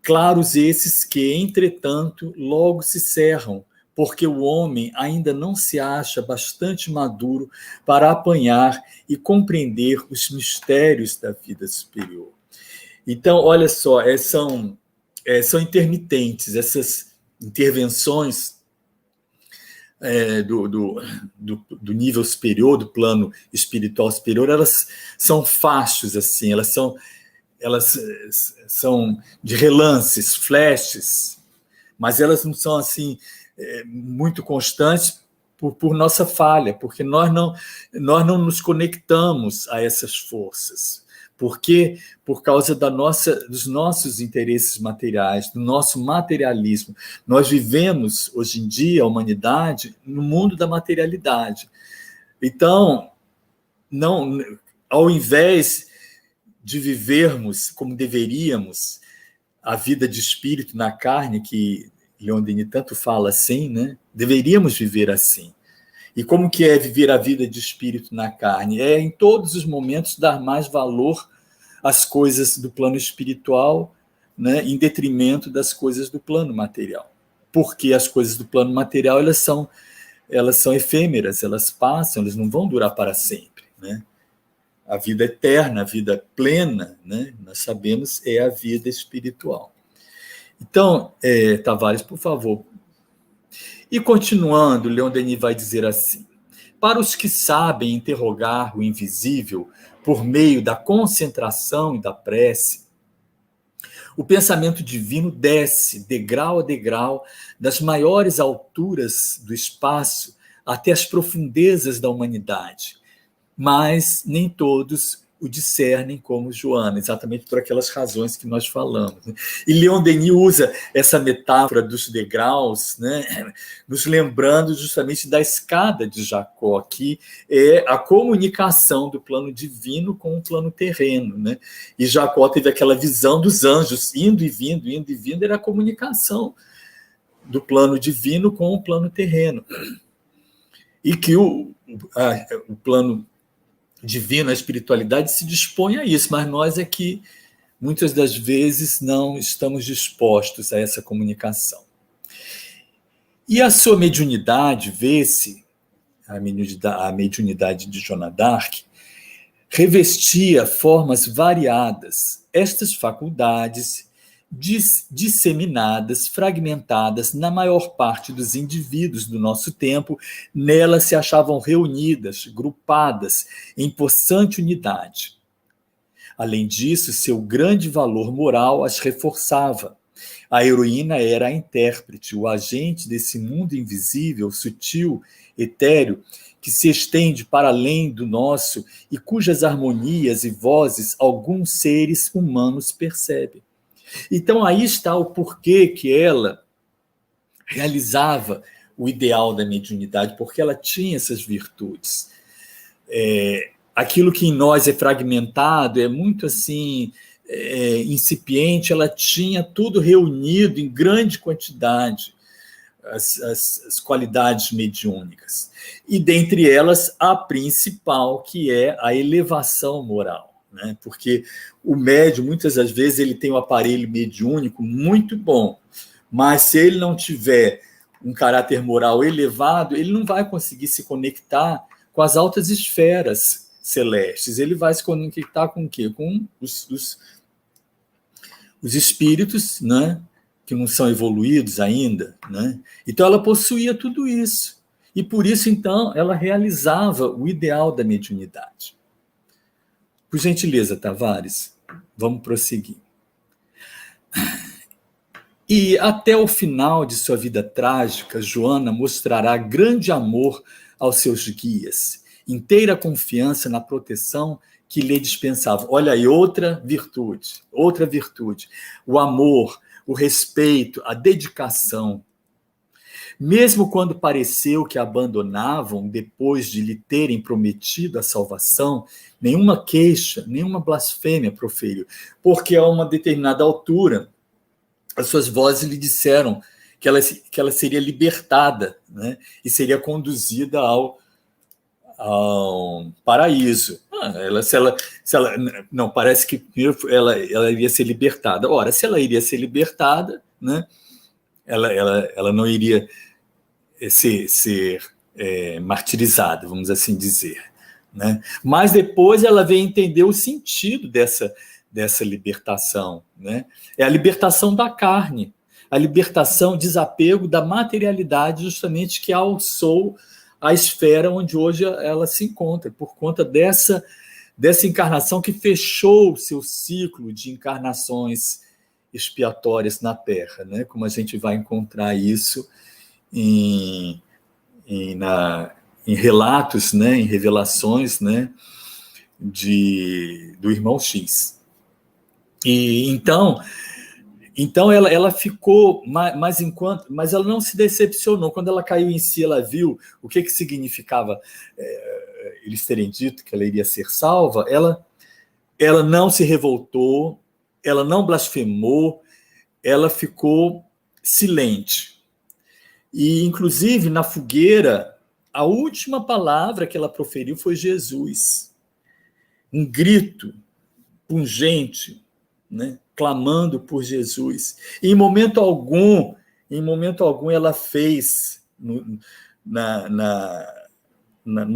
claros esses que, entretanto, logo se cerram, porque o homem ainda não se acha bastante maduro para apanhar e compreender os mistérios da vida superior. Então, olha só, são intermitentes essas intervenções do nível superior, do plano espiritual superior. Elas são fachos, assim, elas são de relances, flashes, mas elas não são assim muito constantes por nossa falha, porque nós não nos conectamos a essas forças. Por quê? Por causa dos nossos interesses materiais, do nosso materialismo. Nós vivemos, hoje em dia, a humanidade, no mundo da materialidade. Então, ao invés de vivermos como deveríamos a vida de espírito na carne, que Leon Denis tanto fala assim, né? Deveríamos viver assim. E como que é viver a vida de espírito na carne? É, em todos os momentos, dar mais valor às coisas do plano espiritual, né, em detrimento das coisas do plano material. porque as coisas do plano material elas são efêmeras, elas passam, elas não vão durar para sempre, né? A vida eterna, a vida plena, né? Nós sabemos, é a vida espiritual. Então, Tavares, por favor. E continuando, Leon Denis vai dizer assim: para os que sabem interrogar o invisível por meio da concentração e da prece, o pensamento divino desce, degrau a degrau, das maiores alturas do espaço até as profundezas da humanidade. Mas nem todos o discernem como Joana, exatamente por aquelas razões que nós falamos. E Leon Denis usa essa metáfora dos degraus, né, nos lembrando justamente da escada de Jacó, que é a comunicação do plano divino com o plano terreno, né? E Jacó teve aquela visão dos anjos indo e vindo, era a comunicação do plano divino com o plano terreno. E que o plano divino, a espiritualidade se dispõe a isso, mas nós é que muitas das vezes não estamos dispostos a essa comunicação. E a sua mediunidade, vê-se, a mediunidade de Joana d'Arc, revestia formas variadas. Estas faculdades, disseminadas, fragmentadas na maior parte dos indivíduos do nosso tempo, nela se achavam reunidas, grupadas, em possante unidade. Além disso, seu grande valor moral as reforçava. A heroína era a intérprete, o agente desse mundo invisível, sutil, etéreo, que se estende para além do nosso e cujas harmonias e vozes alguns seres humanos percebem. Então, aí está o porquê que ela realizava o ideal da mediunidade, porque ela tinha essas virtudes. Aquilo que em nós é fragmentado, é muito assim, incipiente, ela tinha tudo reunido em grande quantidade, as qualidades mediúnicas. E dentre elas, a principal, que é a elevação moral. Né? Porque o médium, muitas das vezes, ele tem um aparelho mediúnico muito bom, mas se ele não tiver um caráter moral elevado, ele não vai conseguir se conectar com as altas esferas celestes. Ele vai se conectar com o quê? Com os espíritos, né? Que não são evoluídos ainda. Né? Então, ela possuía tudo isso. E, por isso, então, ela realizava o ideal da mediunidade. Por gentileza, Tavares, vamos prosseguir. E até o final de sua vida trágica, Joana mostrará grande amor aos seus guias, inteira confiança na proteção que lhe dispensavam. Olha aí, outra virtude, o amor, o respeito, a dedicação. Mesmo quando pareceu que a abandonavam depois de lhe terem prometido a salvação, nenhuma queixa, nenhuma blasfêmia proferiu, porque a uma determinada altura as suas vozes lhe disseram que ela seria libertada, né, e seria conduzida ao paraíso. Não, parece que ela iria ser libertada. Ora, se ela iria ser libertada, né, ela não iria ser martirizada, vamos assim dizer. Né? Mas depois ela veio entender o sentido dessa libertação. Né? É a libertação da carne, a libertação, desapego da materialidade, justamente que alçou a esfera onde hoje ela se encontra, por conta dessa encarnação que fechou o seu ciclo de encarnações expiatórias na Terra, né? Como a gente vai encontrar isso em relatos, né? Em revelações, né? Do irmão X. E então ela ficou, mas ela não se decepcionou. Quando ela caiu em si, ela viu o que significava eles terem dito que ela iria ser salva. Ela não se revoltou, ela não blasfemou, ela ficou silente. E, inclusive, na fogueira, a última palavra que ela proferiu foi Jesus. Um grito pungente, né, clamando por Jesus. E, em momento algum em momento algum ela fez, no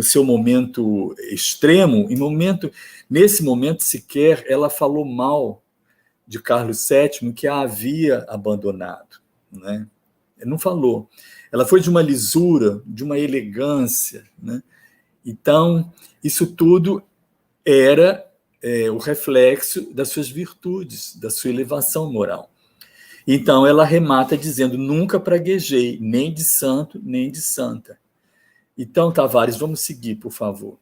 seu momento extremo, nesse momento sequer, ela falou mal de Carlos VII, que a havia abandonado, né? Não falou. Ela foi de uma lisura, de uma elegância, né? Então, isso tudo era o reflexo das suas virtudes, da sua elevação moral. Então, ela remata dizendo: nunca praguejei, nem de santo, nem de santa. Então, Tavares, vamos seguir, por favor.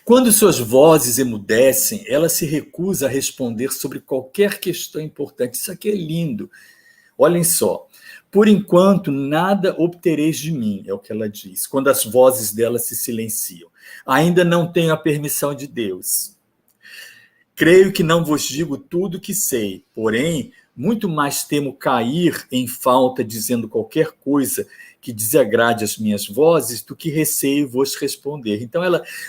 Quando suas vozes emudecem, ela se recusa a responder sobre qualquer questão importante. Isso aqui é lindo. Olhem só. Por enquanto, nada obtereis de mim, é o que ela diz, quando as vozes dela se silenciam. Ainda não tenho a permissão de Deus. Creio que não vos digo tudo que sei, porém, muito mais temo cair em falta dizendo qualquer coisa que desagrade as minhas vozes do que receio vos responder. Então,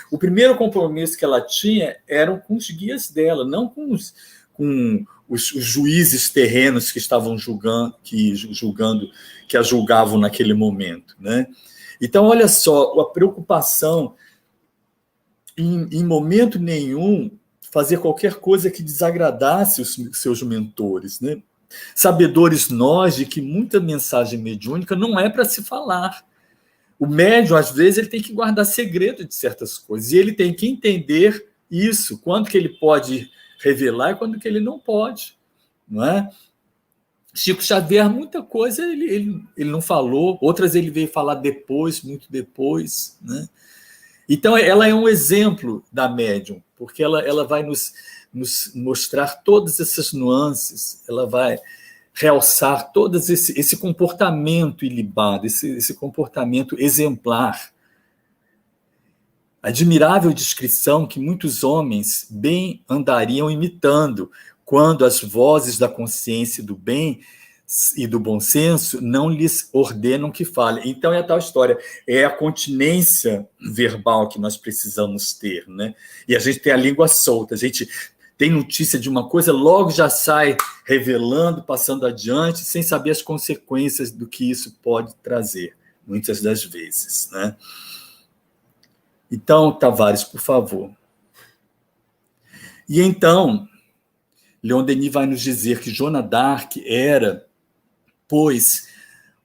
o primeiro compromisso que ela tinha era com os guias dela, não com os juízes terrenos que estavam julgando, que a julgavam naquele momento, né? Então, olha só, a preocupação em momento nenhum fazer qualquer coisa que desagradasse os seus mentores, né? Sabedores nós de que muita mensagem mediúnica não é para se falar. O médium, às vezes, ele tem que guardar segredo de certas coisas, e ele tem que entender isso, quando que ele pode revelar e quando que ele não pode, não é? Chico Xavier, muita coisa ele não falou, outras ele veio falar depois, muito depois, né? Então, ela é um exemplo da médium, porque ela vai nos mostrar todas essas nuances, ela vai realçar todo esse comportamento ilibado, esse comportamento exemplar. Admirável descrição que muitos homens bem andariam imitando quando as vozes da consciência do bem e do bom senso não lhes ordenam que falem. Então é a tal história, é a continência verbal que nós precisamos ter, né? E a gente tem a língua solta, a gente tem notícia de uma coisa, logo já sai revelando, passando adiante, sem saber as consequências do que isso pode trazer, muitas das vezes, né? Então, Tavares, por favor. E então, Leon Denis vai nos dizer que Joana d'Arc era, pois,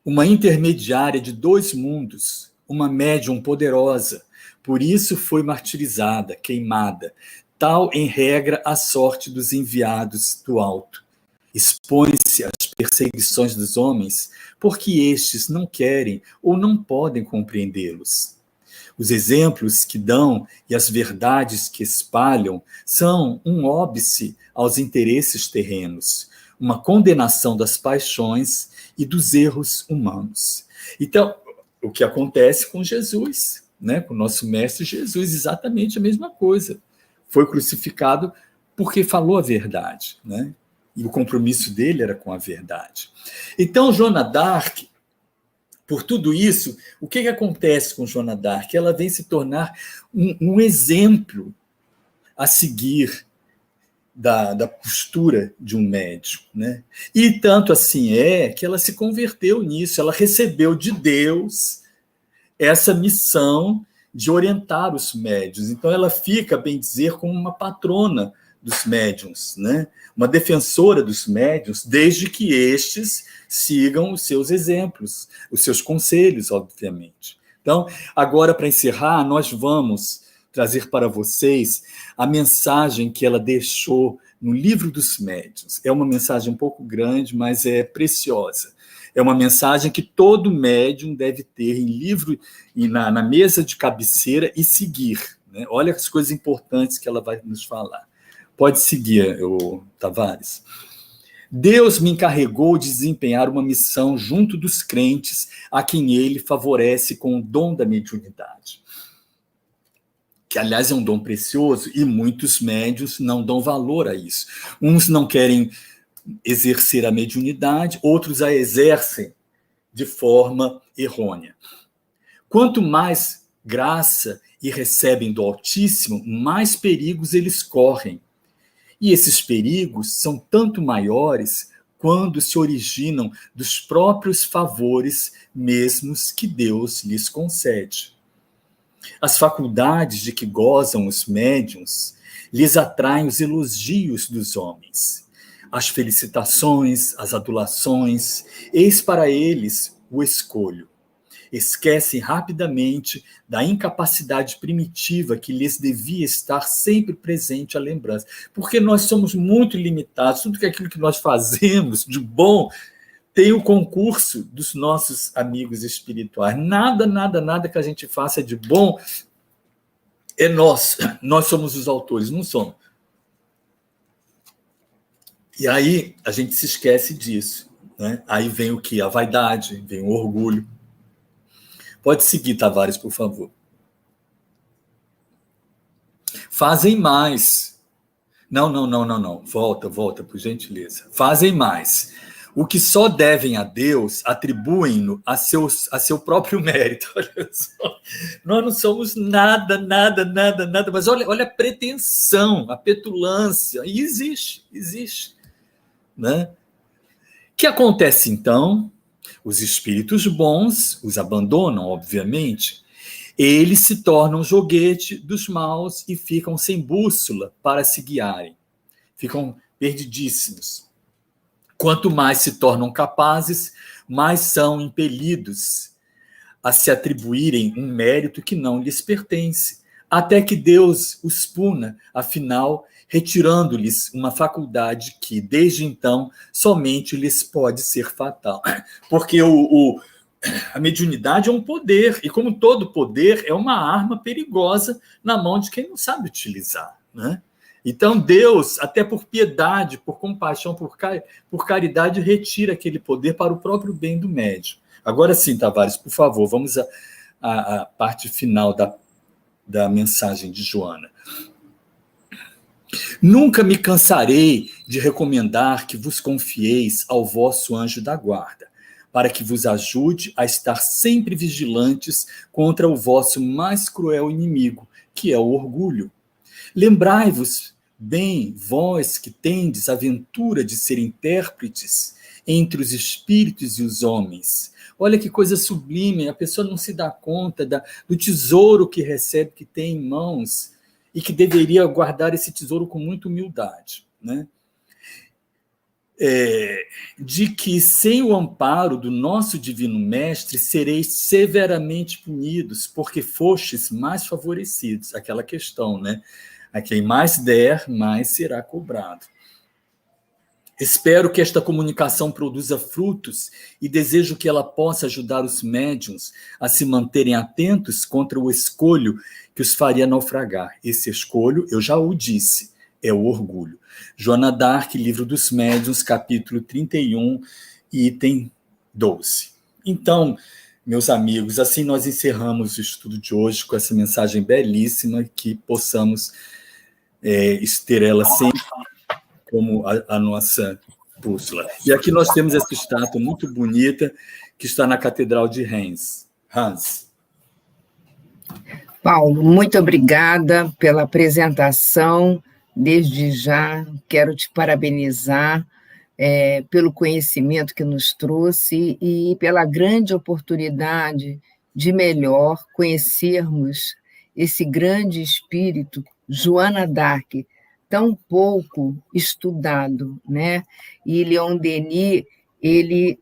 uma intermediária de dois mundos, uma médium poderosa. Por isso foi martirizada, queimada, tal em regra a sorte dos enviados do alto. Expõe-se às perseguições dos homens, porque estes não querem ou não podem compreendê-los. Os exemplos que dão e as verdades que espalham são um óbice aos interesses terrenos, uma condenação das paixões e dos erros humanos. Então, o que acontece com Jesus, né? Com o nosso mestre Jesus, exatamente a mesma coisa. Foi crucificado porque falou a verdade, né? E o compromisso dele era com a verdade. Então, Joana d'Arc, por tudo isso, o que acontece com Joana d'Arc? Ela vem se tornar um exemplo a seguir da postura de um médium, né? E tanto assim é que ela se converteu nisso, ela recebeu de Deus essa missão de orientar os médiuns. Então ela fica, bem dizer, como uma patrona dos médiuns, né? Uma defensora dos médiuns, desde que estes sigam os seus exemplos, os seus conselhos, obviamente. Então, agora, para encerrar, nós vamos trazer para vocês a mensagem que ela deixou no Livro dos Médiuns. É uma mensagem um pouco grande, mas é preciosa. É uma mensagem que todo médium deve ter em livro e na mesa de cabeceira e seguir, né? Olha as coisas importantes que ela vai nos falar. Pode seguir, Tavares. Deus me encarregou de desempenhar uma missão junto dos crentes a quem ele favorece com o dom da mediunidade. Que, aliás, é um dom precioso e muitos médiuns não dão valor a isso. Uns não querem exercer a mediunidade, outros a exercem de forma errônea. Quanto mais graça e recebem do Altíssimo, mais perigos eles correm. E esses perigos são tanto maiores quando se originam dos próprios favores mesmos que Deus lhes concede. As faculdades de que gozam os médiuns lhes atraem os elogios dos homens, as felicitações, as adulações, eis para eles o escolho. Esquecem rapidamente da incapacidade primitiva que lhes devia estar sempre presente a lembrança. Porque nós somos muito limitados, tudo aquilo que nós fazemos de bom tem o concurso dos nossos amigos espirituais. Nada que a gente faça de bom é nosso. Nós somos os autores, não somos. E aí a gente se esquece disso, né? Aí vem o quê? A vaidade, vem o orgulho. Pode seguir, Tavares, por favor. Fazem mais. Não. Volta, por gentileza. Fazem mais. O que só devem a Deus, atribuem-no a seu próprio mérito. Olha só. Nós não somos nada. Mas olha a pretensão, a petulância. E existe. Né? O que acontece, então? Os espíritos bons os abandonam, obviamente. Eles se tornam joguete dos maus e ficam sem bússola para se guiarem. Ficam perdidíssimos. Quanto mais se tornam capazes, mais são impelidos a se atribuírem um mérito que não lhes pertence, até que Deus os puna, afinal, retirando-lhes uma faculdade que, desde então, somente lhes pode ser fatal. Porque a mediunidade é um poder, e como todo poder, é uma arma perigosa na mão de quem não sabe utilizar, né? Então, Deus, até por piedade, por compaixão, por caridade, retira aquele poder para o próprio bem do médium. Agora sim, Tavares, por favor, vamos à parte final da mensagem de Joana. Nunca me cansarei de recomendar que vos confieis ao vosso anjo da guarda, para que vos ajude a estar sempre vigilantes contra o vosso mais cruel inimigo, que é o orgulho. Lembrai-vos bem, vós que tendes a ventura de ser intérpretes entre os espíritos e os homens. Olha que coisa sublime, a pessoa não se dá conta do tesouro que recebe, que tem em mãos, e que deveria guardar esse tesouro com muita humildade, né? De que, sem o amparo do nosso Divino Mestre, sereis severamente punidos, porque fostes mais favorecidos. Aquela questão, né? A quem mais der, mais será cobrado. Espero que esta comunicação produza frutos e desejo que ela possa ajudar os médiuns a se manterem atentos contra o escolho que os faria naufragar. Esse escolho, eu já o disse, é o orgulho. Joana d'Arc, Livro dos Médiuns, capítulo 31, item 12. Então, meus amigos, assim nós encerramos o estudo de hoje com essa mensagem belíssima, que possamos ter ela sempre como a nossa bússola. E aqui nós temos essa estátua muito bonita que está na Catedral de Hans. Paulo, muito obrigada pela apresentação. Desde já quero te parabenizar pelo conhecimento que nos trouxe e pela grande oportunidade de melhor conhecermos esse grande espírito, Joana d'Arc, tão pouco estudado, né? E Leon Denis, ele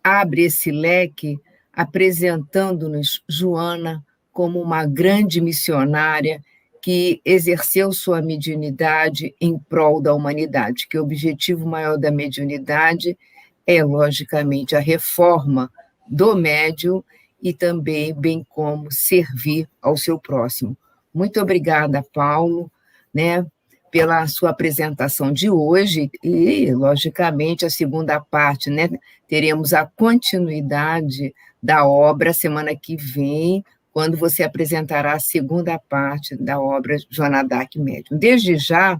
abre esse leque apresentando-nos Joana como uma grande missionária que exerceu sua mediunidade em prol da humanidade, que o objetivo maior da mediunidade é, logicamente, a reforma do médium e também, bem como, servir ao seu próximo. Muito obrigada, Paulo, né, pela sua apresentação de hoje e, logicamente, a segunda parte, né, teremos a continuidade da obra semana que vem, quando você apresentará a segunda parte da obra Joana d'Arc Médium. Desde já,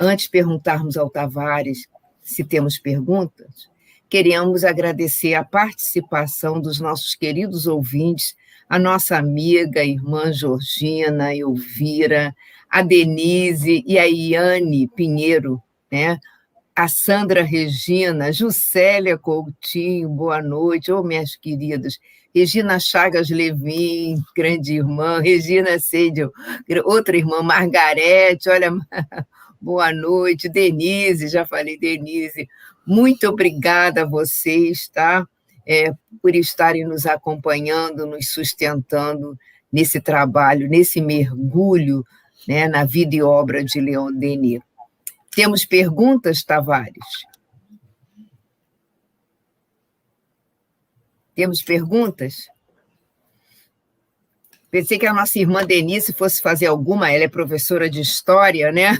antes de perguntarmos ao Tavares se temos perguntas, queremos agradecer a participação dos nossos queridos ouvintes, a nossa amiga, a irmã Georgina, a Elvira, a Denise e a Iane Pinheiro, né? a Sandra Regina, Juscelia Coutinho, boa noite, minhas queridas, Regina Chagas Levin, grande irmã, Regina Seidel, outra irmã, Margarete, olha, boa noite, Denise, já falei, Denise, muito obrigada a vocês, tá? Por estarem nos acompanhando, nos sustentando nesse trabalho, nesse mergulho, né, na vida e obra de Leon Denis. Temos perguntas, Tavares? Temos perguntas? Pensei que a nossa irmã Denise fosse fazer alguma, ela é professora de história, né?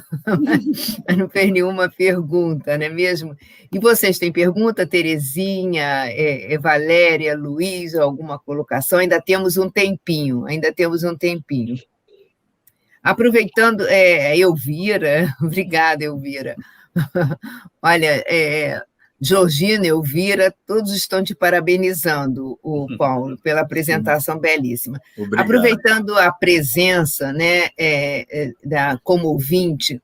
Mas não fez nenhuma pergunta, não é mesmo? E vocês têm pergunta, Terezinha, Valéria, Luiz, alguma colocação? Ainda temos um tempinho. Aproveitando, Elvira, obrigada, Elvira. Olha, Georgina, Elvira, todos estão te parabenizando, o Paulo, pela apresentação belíssima. Obrigado. Aproveitando a presença, né, como ouvinte,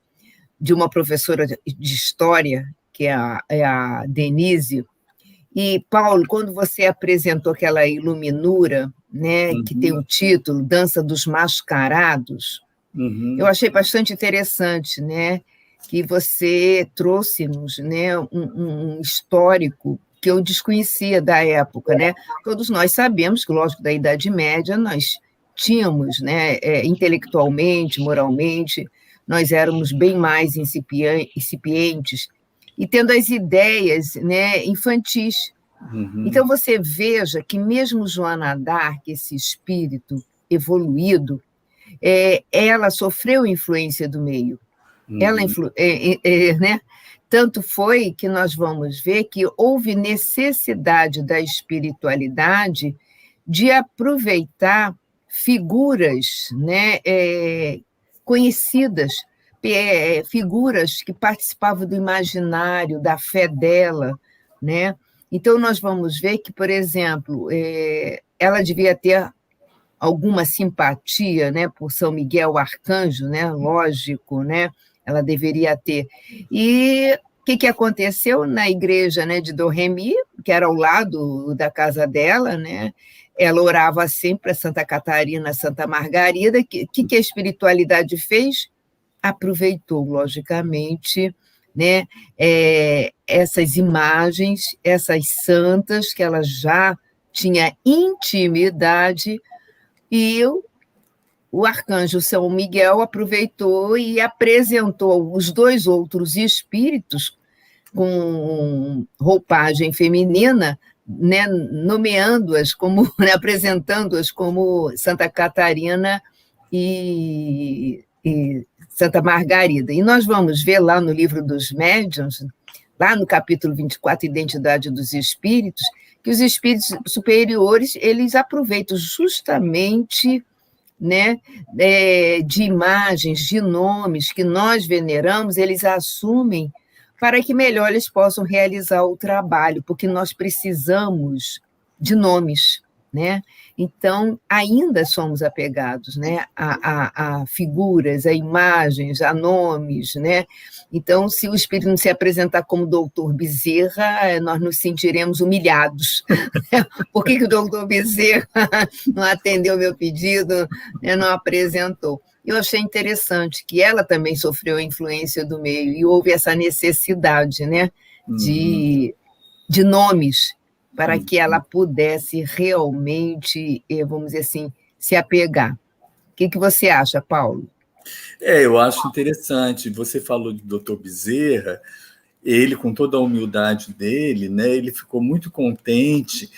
de uma professora de história, que é a Denise, e, Paulo, quando você apresentou aquela iluminura, né, que tem o título Dança dos Mascarados, eu achei bastante interessante, né, que você trouxe-nos, né, um histórico que eu desconhecia da época, né? Todos nós sabemos que, lógico, da Idade Média nós tínhamos, né, intelectualmente, moralmente, nós éramos bem mais incipientes e tendo as ideias, né, infantis. Então você veja que mesmo Joana d'Arc, esse espírito evoluído, ela sofreu influência do meio. Ela né? Tanto foi que nós vamos ver que houve necessidade da espiritualidade de aproveitar figuras, né, conhecidas, figuras que participavam do imaginário, da fé dela, né? Então nós vamos ver que, por exemplo, ela devia ter alguma simpatia, né, por São Miguel Arcanjo, né, lógico, né, ela deveria ter. E o que aconteceu na igreja, né, de Dom-Remy, que era ao lado da casa dela, né, ela orava sempre para Santa Catarina, Santa Margarida. O que a espiritualidade fez? Aproveitou, logicamente, né, essas imagens, essas santas que ela já tinha intimidade, e o arcanjo São Miguel aproveitou e apresentou os dois outros espíritos com roupagem feminina, né, nomeando-as como, né, apresentando-as como Santa Catarina e Santa Margarida. E nós vamos ver lá no livro dos médiuns, lá no capítulo 24, Identidade dos Espíritos, que os espíritos superiores, eles aproveitam justamente, né, de imagens, de nomes que nós veneramos, eles assumem para que melhor eles possam realizar o trabalho, porque nós precisamos de nomes, né? Então, ainda somos apegados, né, a figuras, a imagens, a nomes, né? Então, se o espírito não se apresentar como doutor Bezerra, nós nos sentiremos humilhados. Por que o doutor Bezerra não atendeu meu pedido, né, não apresentou? Eu achei interessante que ela também sofreu a influência do meio e houve essa necessidade, né, de nomes, para que ela pudesse realmente, vamos dizer assim, se apegar. O que você acha, Paulo? Eu acho interessante. Você falou de Dr. Bezerra, ele, com toda a humildade dele, né, ele ficou muito contente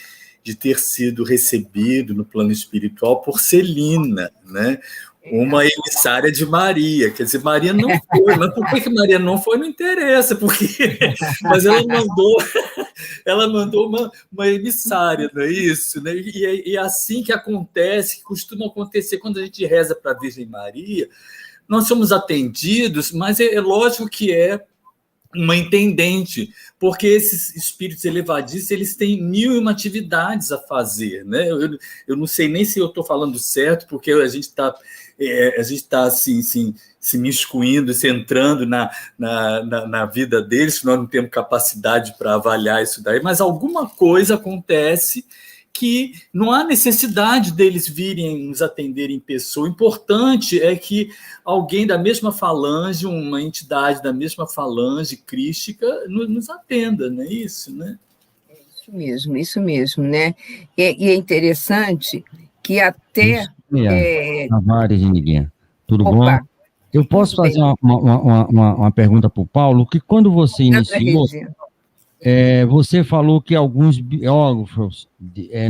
de ter sido recebido no plano espiritual por Celina, né? Uma emissária de Maria, quer dizer, Maria não foi, mas por que Maria não foi, não interessa, porque, mas ela mandou uma emissária, não é isso? Né? E é assim que acontece, que costuma acontecer quando a gente reza para a Virgem Maria, nós somos atendidos, mas é lógico que uma intendente, porque esses espíritos elevadíssimos, eles têm 1001 atividades a fazer, né? Eu não sei nem se eu estou falando certo, porque a gente está assim, se miscuindo, se entrando na vida deles, nós não temos capacidade para avaliar isso daí, mas alguma coisa acontece que não há necessidade deles virem nos atender em pessoa. O importante é que alguém da mesma falange, uma entidade da mesma falange crística, nos atenda, não é isso, né? Isso mesmo, né? E é interessante que até... Tavares, Niguinha. Tudo Opa, bom? Eu posso fazer uma pergunta para o Paulo, que quando você iniciou, você falou que alguns biógrafos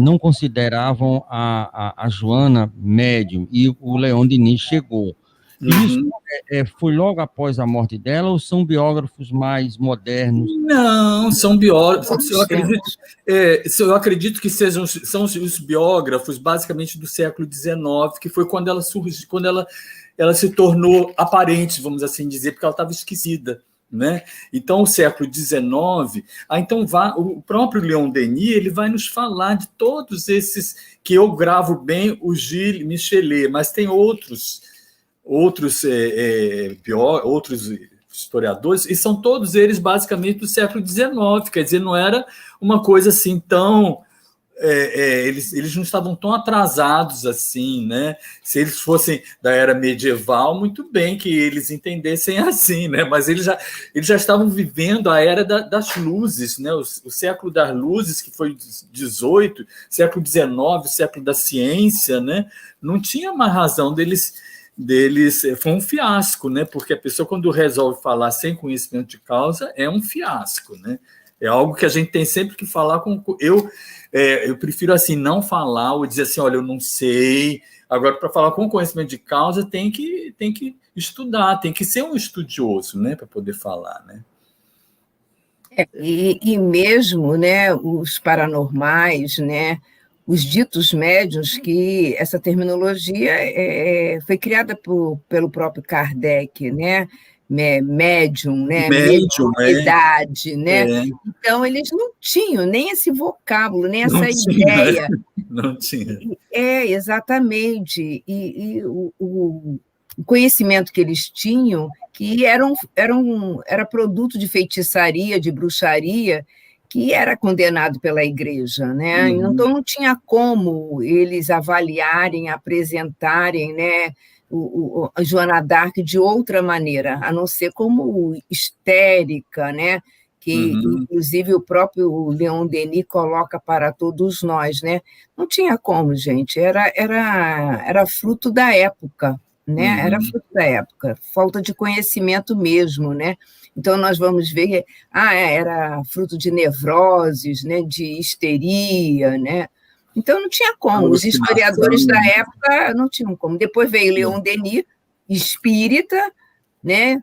não consideravam a Joana médium, e o Leon Denis chegou. Isso foi logo após a morte dela, ou são biógrafos mais modernos? Não, são biógrafos. Eu acredito que são os biógrafos, basicamente, do século XIX, que foi quando ela surgiu, quando ela se tornou aparente, vamos assim dizer, porque ela estava esquecida, né? Então, o século XIX, então o próprio Leon Denis, ele vai nos falar de todos esses, que eu gravo bem o Gilles Michelet, mas tem outros historiadores, e são todos eles basicamente do século XIX, quer dizer, não era uma coisa assim tão... eles não estavam tão atrasados assim, né? Se eles fossem da era medieval, muito bem que eles entendessem assim, né? Mas eles já estavam vivendo a era das luzes, né? O século das luzes, que foi 18, século XIX, o século da ciência, né? Não tinha mais razão deles. Foi um fiasco, né? Porque a pessoa, quando resolve falar sem conhecimento de causa, é um fiasco, né? É algo que a gente tem sempre que falar com... Eu prefiro, assim, não falar ou dizer assim, olha, eu não sei. Agora, para falar com conhecimento de causa, tem que estudar, tem que ser um estudioso, né? Para poder falar, né? E mesmo, né, os paranormais, né, os ditos médiuns, que essa terminologia foi criada pelo próprio Kardec, né? Médium, né? Mediunidade, né? Então, eles não tinham nem esse vocábulo, nem essa ideia. Não tinha. Exatamente. E o conhecimento que eles tinham, que era produto de feitiçaria, de bruxaria, que era condenado pela igreja, né? Então não tinha como eles avaliarem, apresentarem, né, a Joana d'Arc de outra maneira, a não ser como histérica, né? Que inclusive o próprio Leon Denis coloca para todos nós, né? Não tinha como, gente, era fruto da época, né? Era fruto da época, falta de conhecimento mesmo, né? Então, nós vamos ver que era fruto de nevroses, né, de histeria, né? Então, não tinha como. Os historiadores da época não tinham como. Depois veio Leon Denis, espírita, né?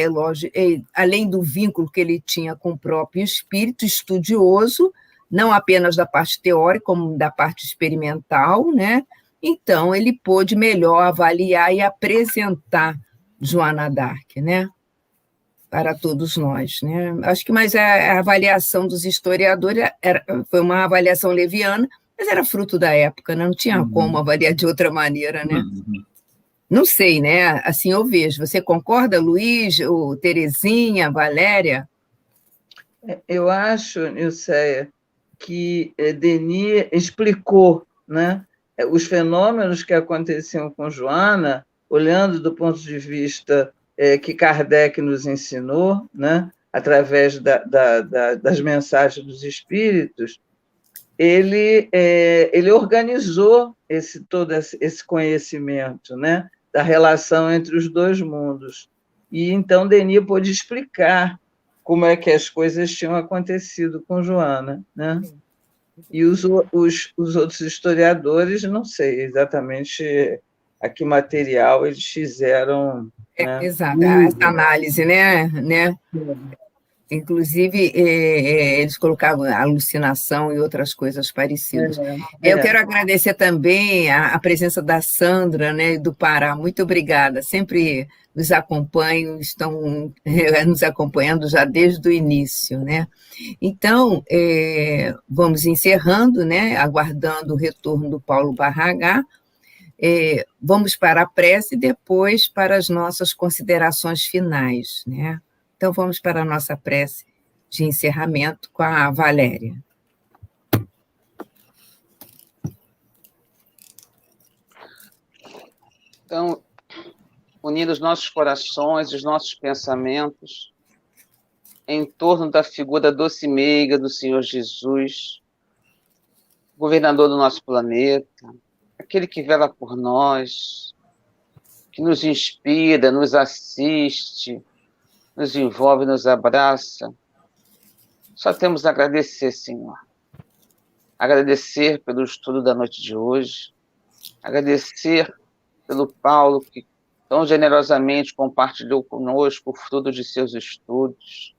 Lógico, além do vínculo que ele tinha com o próprio espírito, estudioso, não apenas da parte teórica, como da parte experimental, né? Então, ele pôde melhor avaliar e apresentar Joana d'Arc, né? Para todos nós, né? Acho que mais a avaliação dos historiadores foi uma avaliação leviana, mas era fruto da época, né? Não tinha como avaliar de outra maneira, né? Não sei, né? Assim eu vejo. Você concorda, Luiz, ou Terezinha, Valéria? Eu acho, Nilceia, que Denis explicou, né, os fenômenos que aconteciam com Joana, olhando do ponto de vista que Kardec nos ensinou, né, através das mensagens dos espíritos. Ele organizou todo esse conhecimento, né, da relação entre os dois mundos. E então Denis pôde explicar como é que as coisas tinham acontecido com Joana, né? E os outros historiadores, não sei exatamente a que material eles fizeram. Né? Exato, essa análise, né? Inclusive, eles colocavam alucinação e outras coisas parecidas. Eu quero agradecer também a presença da Sandra, né, do Pará. Muito obrigada. Sempre nos acompanham, estão nos acompanhando já desde o início, né? Então, vamos encerrando, né, aguardando o retorno do Paulo Barragán. Vamos para a prece e depois para as nossas considerações finais, né? Então, vamos para a nossa prece de encerramento com a Valéria. Então, unindo os nossos corações, os nossos pensamentos, em torno da figura doce e meiga do Senhor Jesus, governador do nosso planeta, aquele que vela por nós, que nos inspira, nos assiste, nos envolve, nos abraça. Só temos a agradecer, Senhor. Agradecer pelo estudo da noite de hoje, agradecer pelo Paulo, que tão generosamente compartilhou conosco o fruto de seus estudos,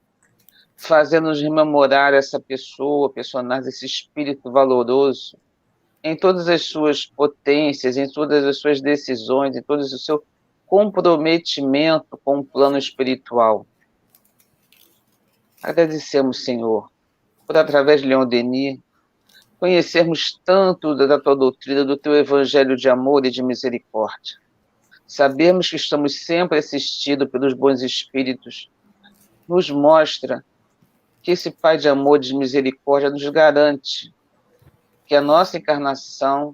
fazendo-nos rememorar essa pessoa, personagem, esse espírito valoroso, em todas as suas potências, em todas as suas decisões, em todo o seu comprometimento com o plano espiritual. Agradecemos, Senhor, por, através de Leon Denis, conhecermos tanto da tua doutrina, do teu evangelho de amor e de misericórdia. Sabemos que estamos sempre assistidos pelos bons espíritos. Nos mostra que esse Pai de amor e de misericórdia nos garante que a nossa encarnação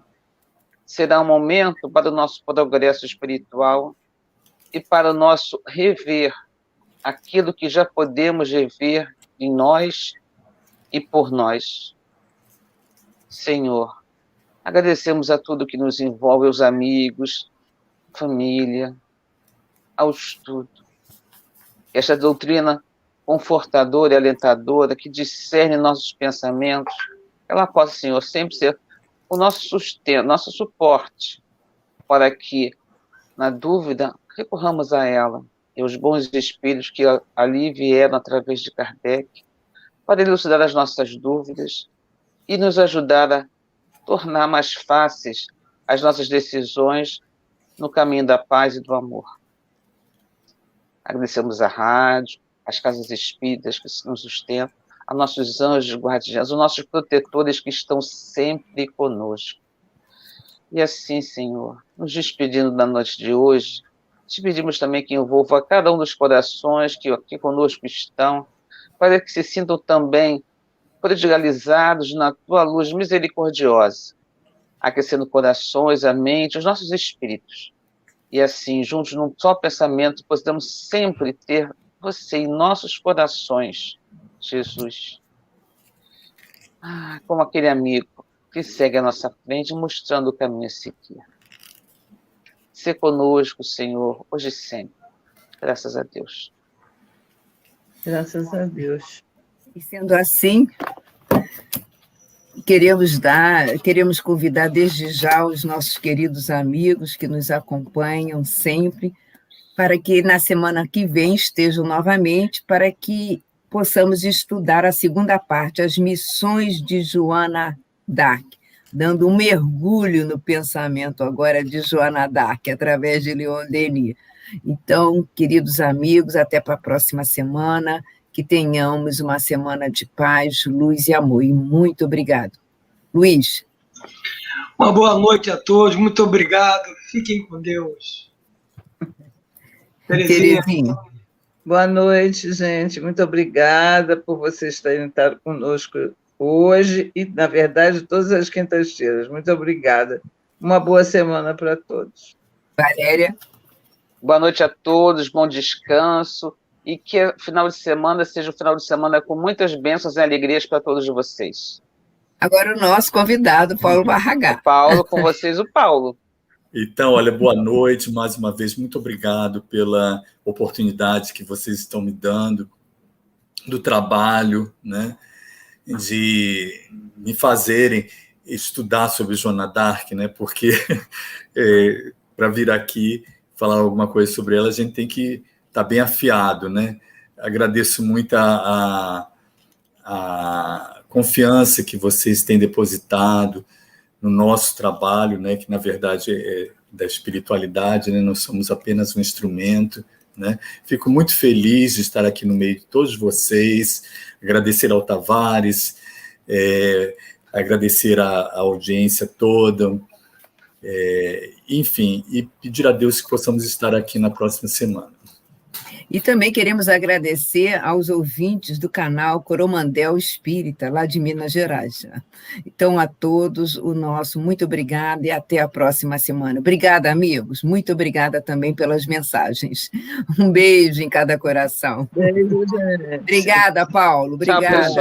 será um momento para o nosso progresso espiritual e para o nosso rever aquilo que já podemos rever em nós e por nós. Senhor, agradecemos a tudo que nos envolve, aos amigos, família, ao estudo. Esta doutrina confortadora e alentadora que discerne nossos pensamentos, ela possa, Senhor, sempre ser o nosso sustento, nosso suporte, para que, na dúvida, recorramos a ela e os bons espíritos que ali vieram através de Kardec, para elucidar as nossas dúvidas e nos ajudar a tornar mais fáceis as nossas decisões no caminho da paz e do amor. Agradecemos a rádio, as casas espíritas que nos sustentam, a nossos anjos guardiães, os nossos protetores que estão sempre conosco. E assim, Senhor, nos despedindo da noite de hoje, te pedimos também que envolva cada um dos corações que aqui conosco estão, para que se sintam também prodigalizados na tua luz misericordiosa, aquecendo corações, a mente, os nossos espíritos. E assim, juntos num só pensamento, possamos sempre ter você em nossos corações, Jesus. Como aquele amigo que segue à nossa frente, mostrando o caminho a seguir. Ser conosco, Senhor, hoje e sempre. Graças a Deus. Graças a Deus. E sendo assim, queremos convidar desde já os nossos queridos amigos que nos acompanham sempre, para que na semana que vem estejam novamente, para que possamos estudar a segunda parte, as missões de Joana d'Arc, dando um mergulho no pensamento agora de Joana d'Arc, através de Leon Denis. Então, queridos amigos, até para a próxima semana, que tenhamos uma semana de paz, luz e amor. E muito obrigado. Luiz. Uma boa noite a todos, muito obrigado. Fiquem com Deus. Terezinha. Boa noite, gente. Muito obrigada por vocês terem estado conosco hoje e, na verdade, todas as quintas-feiras. Muito obrigada. Uma boa semana para todos. Valéria. Boa noite a todos, bom descanso e que o final de semana seja um final de semana com muitas bênçãos e alegrias para todos vocês. Agora o nosso convidado, Paulo Barragán. Paulo, com vocês o Paulo. Então, olha, boa noite, mais uma vez, muito obrigado pela oportunidade que vocês estão me dando, do trabalho, né, de me fazerem estudar sobre Joana d'Arc, né, porque para vir aqui falar alguma coisa sobre ela, a gente tem que estar bem afiado, né, agradeço muito a confiança que vocês têm depositado no nosso trabalho, né, que na verdade é da espiritualidade, né, nós somos apenas um instrumento, né? Fico muito feliz de estar aqui no meio de todos vocês, agradecer ao Tavares, agradecer a audiência toda, enfim, e pedir a Deus que possamos estar aqui na próxima semana. E também queremos agradecer aos ouvintes do canal Coromandel Espírita, lá de Minas Gerais. Então, a todos, o nosso muito obrigada e até a próxima semana. Obrigada, amigos. Muito obrigada também pelas mensagens. Um beijo em cada coração. Beijo, gente. Obrigada, Paulo. Obrigada. Tchau, pessoal.